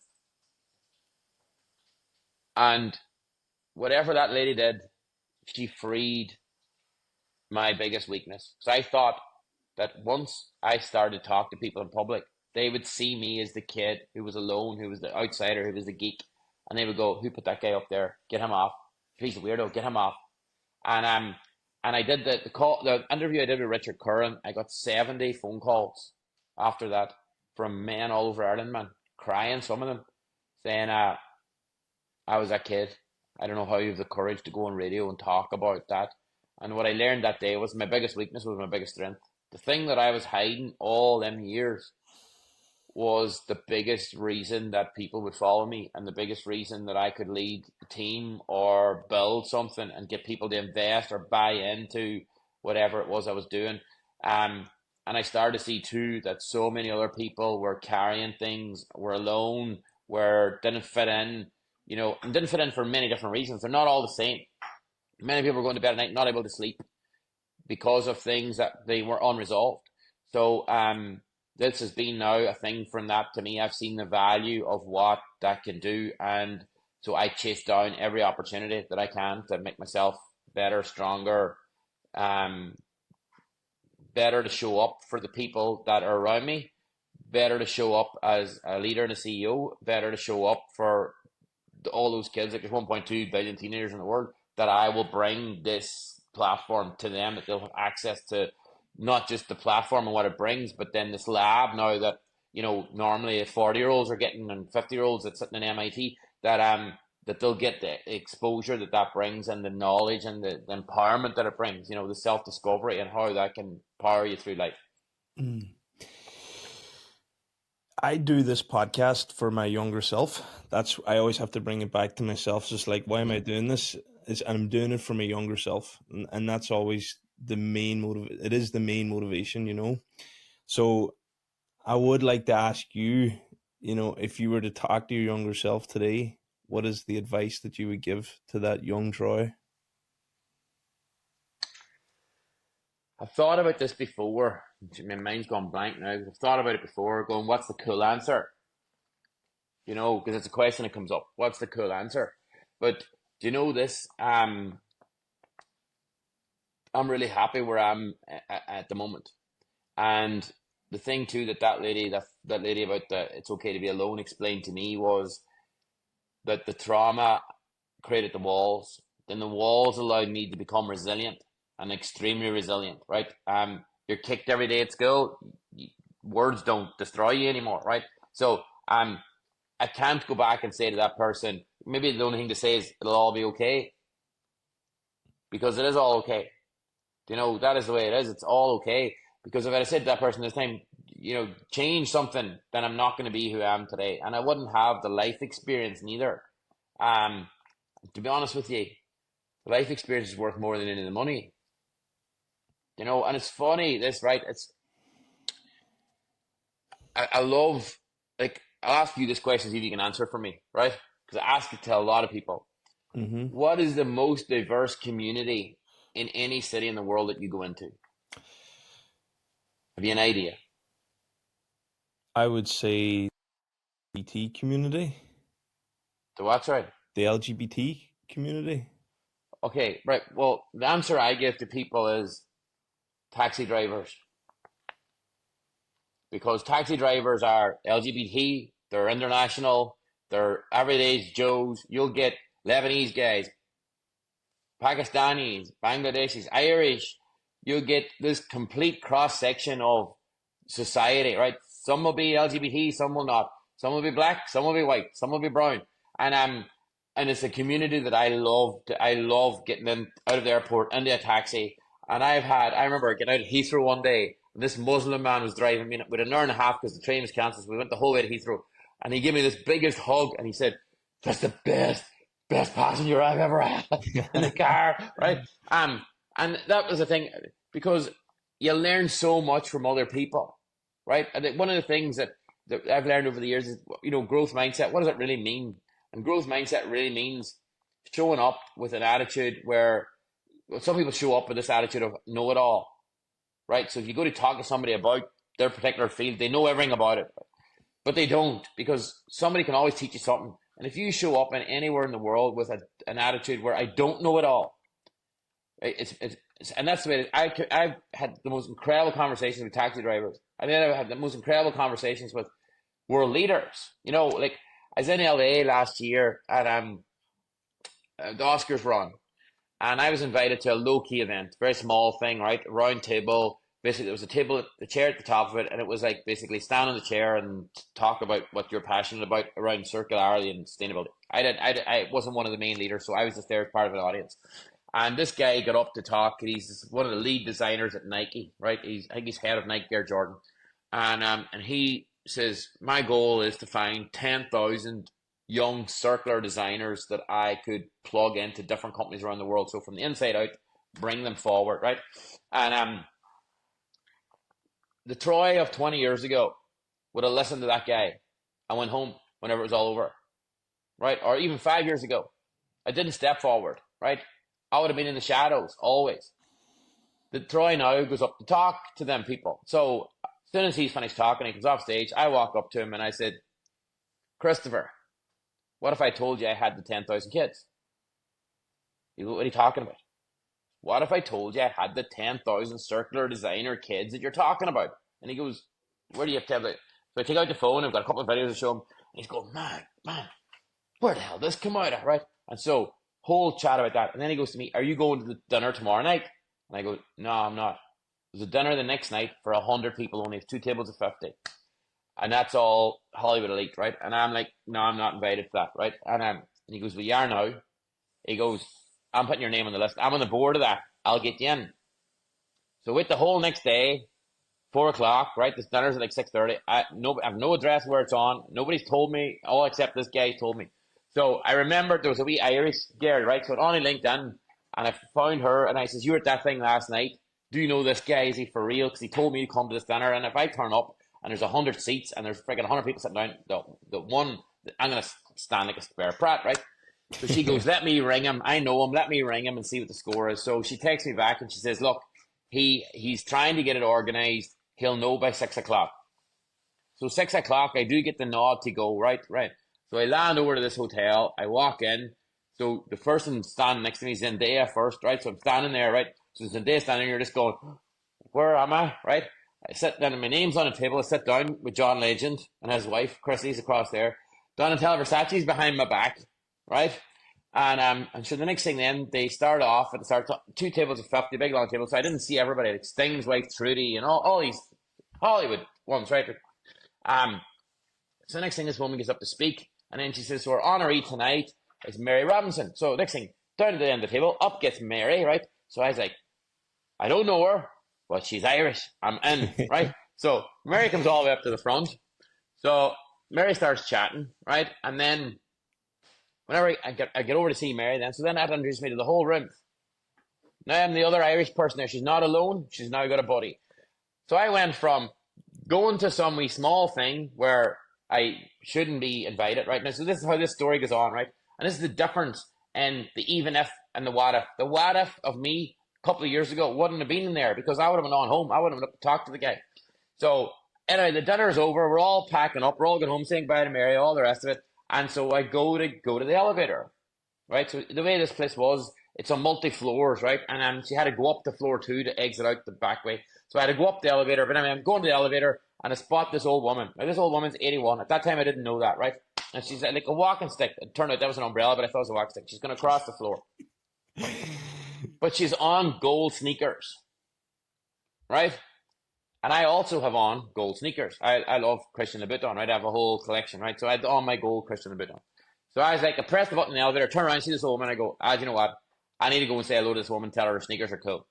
And whatever that lady did, she freed my biggest weakness. So I thought that once I started to talk to people in public, they would see me as the kid who was alone, who was the outsider, who was the geek. And they would go, who put that guy up there? Get him off. He's a weirdo. Get him off. And I did the interview I did with Richard Curran. I got 70 phone calls after that from men all over Ireland, man, crying, some of them, saying, I was that kid. I don't know how you have the courage to go on radio and talk about that. And what I learned that day was my biggest weakness was my biggest strength. The thing that I was hiding all them years was the biggest reason that people would follow me and the biggest reason that I could lead a team or build something and get people to invest or buy into whatever it was I was doing. And I started to see too that so many other people were carrying things, were alone, were didn't fit in, and didn't fit in for many different reasons. They're not all the same. Many people were going to bed at night not able to sleep because of things that they were unresolved. So this has been now a thing from that to me. I've seen the value of what that can do, and so I chase down every opportunity that I can to make myself better, stronger, um, better to show up for the people that are around me, better to show up as a leader and a CEO, better to show up for all those kids. Like there's 1.2 billion teenagers in the world, that I will bring this platform to them, that they'll have access to not just the platform and what it brings, but then this lab now that, normally 40-year-olds are getting, and 50-year-olds that's sitting in MIT, that they'll get the exposure that brings, and the knowledge and the empowerment that it brings, the self-discovery and how that can power you through life. Mm. I do this podcast for my younger self. I always have to bring it back to myself. Just like, why am I doing this? And I'm doing it for my younger self, and that's always the main motive. It is the main motivation. So I would like to ask you, if you were to talk to your younger self today, what is the advice that you would give to that young Troy? I've thought about this before. My mind's gone blank now. I've thought about it before, going, what's the cool answer? Because it's a question that comes up. What's the cool answer? But do you know this? I'm really happy where I'm at the moment. And the thing too that lady about the it's okay to be alone explained to me was that the trauma created the walls. Then the walls allowed me to become resilient and extremely resilient, right? You're kicked every day at school. Words don't destroy you anymore, right? So I can't go back and say to that person, maybe the only thing to say is it'll all be okay, because it is all okay. That is the way it is. It's all okay. Because if I had said to that person this time, change something, then I'm not going to be who I am today. And I wouldn't have the life experience neither. To be honest with you, the life experience is worth more than any of the money. And it's funny, this, right? I love, like, I'll ask you this question, see if you can answer for me, right? Because I ask it to a lot of people. Mm-hmm. What is the most diverse community in any city in the world that you go into? Have you an idea? I would say LGBT community. So what's right? The LGBT community. Okay, right. Well, the answer I give to people is taxi drivers. Because taxi drivers are LGBT, they're international, they're everyday Joes. You'll get Lebanese guys, Pakistanis, Bangladeshis, Irish. You'll get this complete cross section of society, right? Some will be LGBT, some will not. Some will be black, some will be white, some will be brown. And it's a community that I love. I love getting them out of the airport into a taxi. And I remember getting out of Heathrow one day, and this Muslim man was driving me with an hour and a half because the train was cancelled. So we went the whole way to Heathrow, and he gave me this biggest hug, and he said, "That's the best passenger I've ever had in the car," right? And that was the thing, because you learn so much from other people, right? And one of the things that I've learned over the years is, growth mindset. What does it really mean? And growth mindset really means showing up with an attitude where, well, some people show up with this attitude of know it all, right? So if you go to talk to somebody about their particular field, they know everything about it, but they don't, because somebody can always teach you something. And if you show up in anywhere in the world with an attitude where I don't know it all, and that's the way it is. I've had the most incredible conversations with taxi drivers. I mean, I've had the most incredible conversations with world leaders. Like I was in LA last year at the Oscars were on, and I was invited to a low key event, very small thing, right? A round table. Basically, there was a chair at the top of it, and it was like basically stand on the chair and talk about what you're passionate about around circularity and sustainability. I wasn't one of the main leaders, so I was just there as part of an audience. And this guy got up to talk. He's one of the lead designers at Nike, right? I think he's head of Nike Air Jordan, and he says my goal is to find 10,000 young circular designers that I could plug into different companies around the world. So from the inside out, bring them forward, right? And the Troy of 20 years ago would have listened to that guy and went home whenever it was all over, right? Or even 5 years ago, I didn't step forward, right? I would have been in the shadows always. The Troy now goes up to talk to them people. So as soon as he's finished talking, he comes off stage. I walk up to him and I said, Christopher, what if I told you I had the 10,000 kids? You go, what are you talking about? What if I told you I had the 10,000 circular designer kids that you're talking about? And he goes, where do you have to have it? So I take out the phone, I've got a couple of videos to show him, and he's going, man, where the hell did this come out of, right? And so, whole chat about that. And then he goes to me, are you going to the dinner tomorrow night? And I go, no, I'm not. There's a dinner the next night for 100 people only, 2 tables of 50. And that's all Hollywood elite, right? And I'm like, no, I'm not invited to that, right? And he goes, well, you are now. He goes, I'm putting your name on the list. I'm on the board of that. I'll get you in. So with the whole next day, 4 o'clock, right? This dinner's at like 6:30. I have no address where it's on. Nobody's told me, all except this guy told me. So I remember there was a wee Irish girl, right? So it on LinkedIn, and I found her, and I says, you were at that thing last night. Do you know this guy? Is he for real? Because he told me to come to this dinner, and if I turn up and there's 100 seats and there's freaking 100 people sitting down, the one, I'm going to stand like a spare prat, right? So she goes, let me ring him. I know him. Let me ring him and see what the score is. So she texts me back and she says, look, he's trying to get it organized. He'll know by 6 o'clock. So 6 o'clock, I do get the nod to go, right. So I land over to this hotel. I walk in. So the person standing next to me is Zendaya first, right? So I'm standing there, right? So Zendaya standing here just going, where am I, right? I sit down and my name's on the table. I sit down with John Legend and his wife, Chrissy's across there. Donatella Versace's behind my back, right? And so the next thing then, they start off at the start, 2 tables of 50, big long tables. So I didn't see everybody, like Sting's wife, Trudy, and all these Hollywood ones, right? So the next thing, this woman gets up to speak, and then she says, so our honoree tonight is Mary Robinson. So next thing, down to the end of the table, up gets Mary, right? So I was like, I don't know her, but she's Irish. I'm in, right? So Mary comes all the way up to the front. So Mary starts chatting, right? And then whenever I get over to see Mary then, so then that introduced me to the whole room. Now I'm the other Irish person there. She's not alone. She's now got a buddy. So I went from going to some wee small thing where I shouldn't be invited, right? Now, so this is how this story goes on, right? And this is the difference in the even if and the what if. The what if of me a couple of years ago wouldn't have been in there because I would have been on home. I would have talked to the guy. So anyway, the dinner's over. We're all packing up. We're all going home saying bye to Mary, all the rest of it. And so I go to the elevator, right? So the way this place was, it's on multi-floors, right? And she had to go up to floor 2 to exit out the back way. So I had to go up the elevator. But anyway, I'm going to the elevator and I spot this old woman. Now, this old woman's 81. At that time, I didn't know that, right? And she's like a walking stick. It turned out that was an umbrella, but I thought it was a walking stick. She's going to cross the floor. But she's on gold sneakers, right? And I also have on gold sneakers. I love Christian Louboutin, right? I have a whole collection, right? So I had on my gold Christian Louboutin. So I was like, I press the button in the elevator, turn around, see this old woman, I go, you know what? I need to go and say hello to this woman, tell her her sneakers are cool.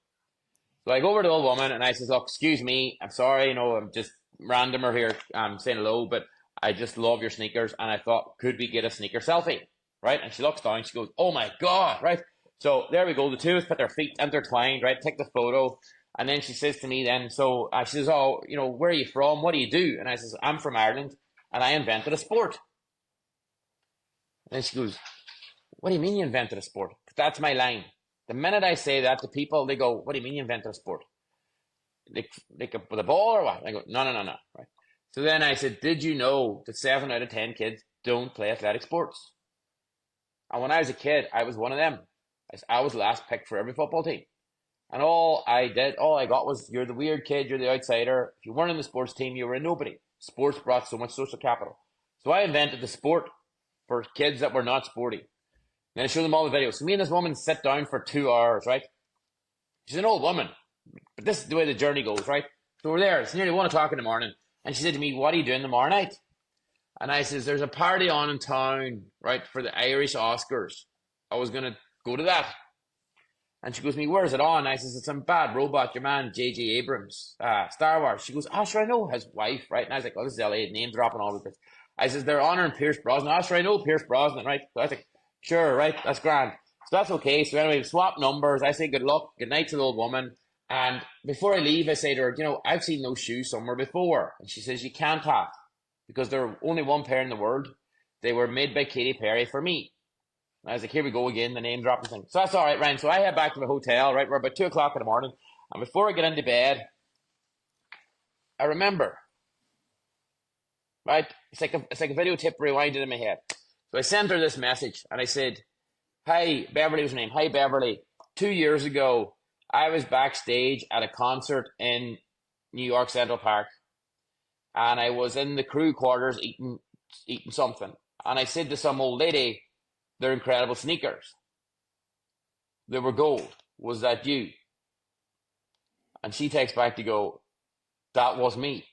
So I go over to the old woman and I says, look, excuse me, I'm sorry, I'm just randomer here, I'm saying hello, but I just love your sneakers. And I thought, could we get a sneaker selfie, right? And she looks down, she goes, oh my God, right? So there we go, the two of us put their feet intertwined, right? Take the photo. And then she says to me then, so she says, oh, where are you from? What do you do? And I says, I'm from Ireland and I invented a sport. And then she goes, what do you mean you invented a sport? That's my line. The minute I say that to people, they go, what do you mean you invented a sport? Like with a ball or what? I go, no. Right. So then I said, did you know that 7 out of 10 kids don't play athletic sports? And when I was a kid, I was one of them. I was last picked for every football team. And all I got was, you're the weird kid, you're the outsider. If you weren't in the sports team, you were a nobody. Sports brought so much social capital. So I invented the sport for kids that were not sporty. Then I show them all the videos. So me and this woman sit down for 2 hours, right? She's an old woman, but this is the way the journey goes, right? So we're there. It's nearly 1 o'clock in the morning. And she said to me, what are you doing tomorrow night? And I says, there's a party on in town, right, for the Irish Oscars. I was going to go to that. And she goes to me, where is it on? And I says, it's on Bad Robot, your man, J.J. Abrams, Star Wars. She goes, sure, I know his wife, right? And I was like, this is LA, name dropping all of this. I says, they're honouring Pierce Brosnan. Sure, I know Pierce Brosnan, right? So I was like, sure, right, that's grand. So that's okay. So anyway, we swap numbers. I say good luck, good night to the old woman. And before I leave, I say to her, I've seen those shoes somewhere before. And she says, you can't have, because there are only one pair in the world. They were made by Katy Perry for me. And I was like, here we go again, the name dropping thing. So that's all right, Ryan. So I head back to the hotel, right? We're about 2 o'clock in the morning. And before I get into bed, I remember, right? It's like a videotape rewinded in my head. So I sent her this message and I said, hi, Beverly was her name. Hi, Beverly. 2 years ago, I was backstage at a concert in New York Central Park, and I was in the crew quarters eating something. And I said to some old lady, they're incredible sneakers. They were gold. Was that you? And she texts back to go, that was me.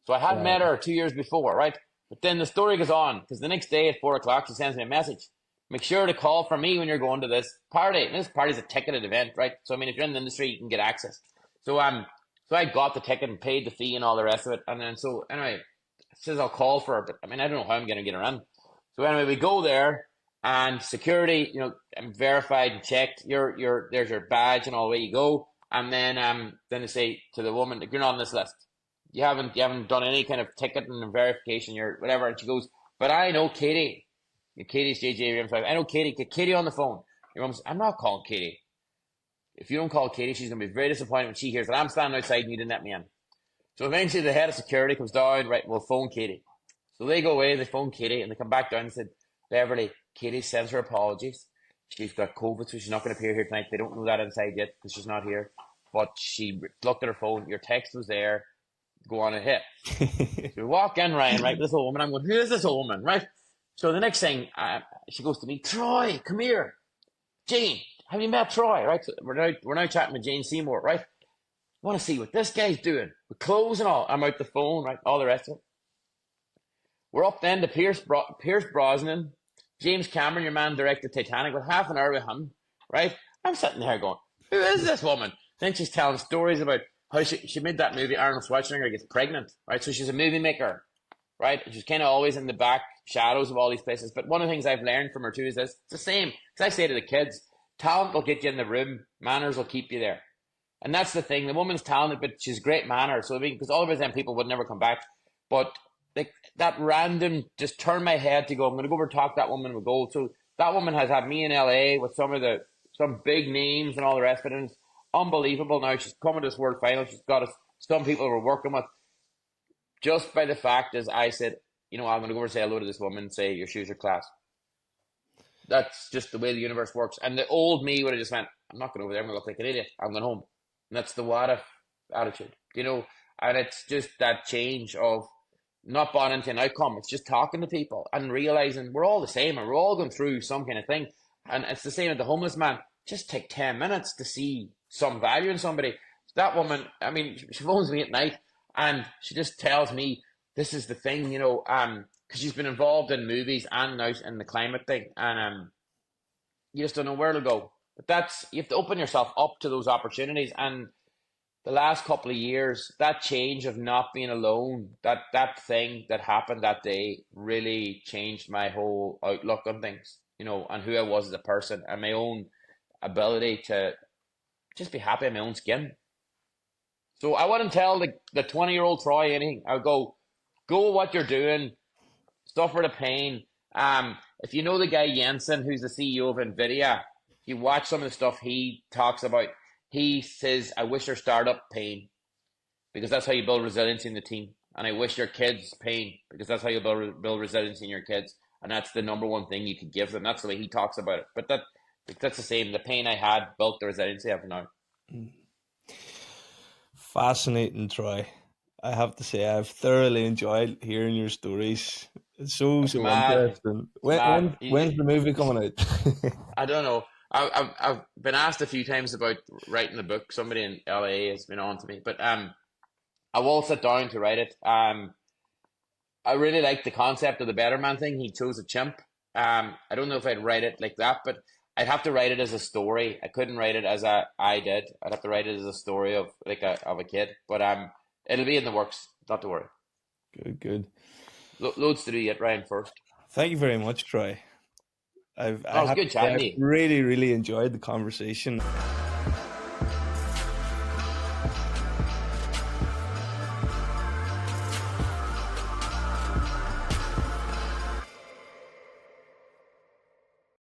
So I had met Wow. her 2 years before, right? But then the story goes on, because the next day at 4 o'clock, she sends me a message. Make sure to call for me when you're going to this party. And this party's a ticketed event, right? So, I mean, if you're in the industry, you can get access. So, so I got the ticket and paid the fee and all the rest of it. And then, so anyway, says I'll call for her, but I mean, I don't know how I'm going to get her in. So anyway, we go there, and security, I'm verified and checked. There's your badge and all, away you go. And then they say to the woman, you're not on this list. You haven't done any kind of ticket and verification, you're whatever. And she goes, but I know Katie. Katie's JJ Abrams. I know Katie. Get Katie on the phone. Your mom says, I'm not calling Katie. If you don't call Katie, she's going to be very disappointed when she hears that I'm standing outside and you didn't let me in. So eventually the head of security comes down, right, we'll phone Katie. So they go away, they phone Katie, and they come back down and said, Beverly, Katie sends her apologies. She's got COVID, so she's not going to appear here tonight. They don't know that inside yet because she's not here. But she looked at her phone. Your text was there. Go on and hit. So we walk in, Ryan, right, with this old woman. I'm going, who is this old woman, right? So the next thing, she goes to me, Troy, come here. Jane, have you met Troy, right? So we're now chatting with Jane Seymour, right? I want to see what this guy's doing with clothes and all. I'm out the phone, right? All the rest of it. We're up then to Pierce Brosnan, James Cameron, your man directed Titanic, with half an hour with him, right? I'm sitting there going, who is this woman? Then she's telling stories about how she made that movie, Arnold Schwarzenegger gets pregnant, right? So she's a movie maker, right? And she's kind of always in the back shadows of all these places. But one of the things I've learned from her too is this: it's the same. Because I say to the kids, talent will get you in the room, manners will keep you there. And that's the thing. The woman's talented, but she's great manner. So I mean, because all of them people would never come back. But like that random, just turn my head to go, I'm going to go over and talk to that woman with gold. So that woman has had me in LA with some big names and all the rest of it. And it's unbelievable. Now she's coming to this world final. She's got some people we're working with. Just by the fact, as I said, I'm going to go over and say hello to this woman and say, your shoes are class. That's just the way the universe works. And the old me would have just went, I'm not going over there. I'm going to look like an idiot. I'm going home. And that's the what if attitude, and it's just that change of not buying into an outcome. It's just talking to people and realizing we're all the same and we're all going through some kind of thing. And it's the same with the homeless man. Just take 10 minutes to see some value in somebody. That woman, I mean, she phones me at night and she just tells me this is the thing, because she's been involved in movies and now in the climate thing. And you just don't know where to go. But you have to open yourself up to those opportunities. And the last couple of years, that change of not being alone, that thing that happened that day really changed my whole outlook on things, and who I was as a person and my own ability to just be happy in my own skin. So I wouldn't tell the 20-year-old Troy anything. I would go what you're doing, suffer the pain. If you know the guy Jensen, who's the CEO of NVIDIA, you watch some of the stuff he talks about. He says, I wish your startup pain because that's how you build resilience in the team. And I wish your kids pain because that's how you build resilience in your kids. And that's the number one thing you could give them. That's the way he talks about it. But that's the same. The pain I had built the resilience I have now. Fascinating, Troy. I have to say, I've thoroughly enjoyed hearing your stories. It's so It's mad. interesting. It's mad. When's the movie coming out? I don't know. I've been asked a few times about writing a book. Somebody in LA has been on to me, but I will sit down to write it. I really like the concept of the Better Man thing. He chose a chimp. I don't know if I'd write it like that, but I'd have to write it as a story. I couldn't write it as I did. I'd have to write it as a story of a kid. But it'll be in the works. Not to worry. Good. Loads to do yet, Ryan. First. Thank you very much, Troy. I was good chatting to you. really, really enjoyed the conversation.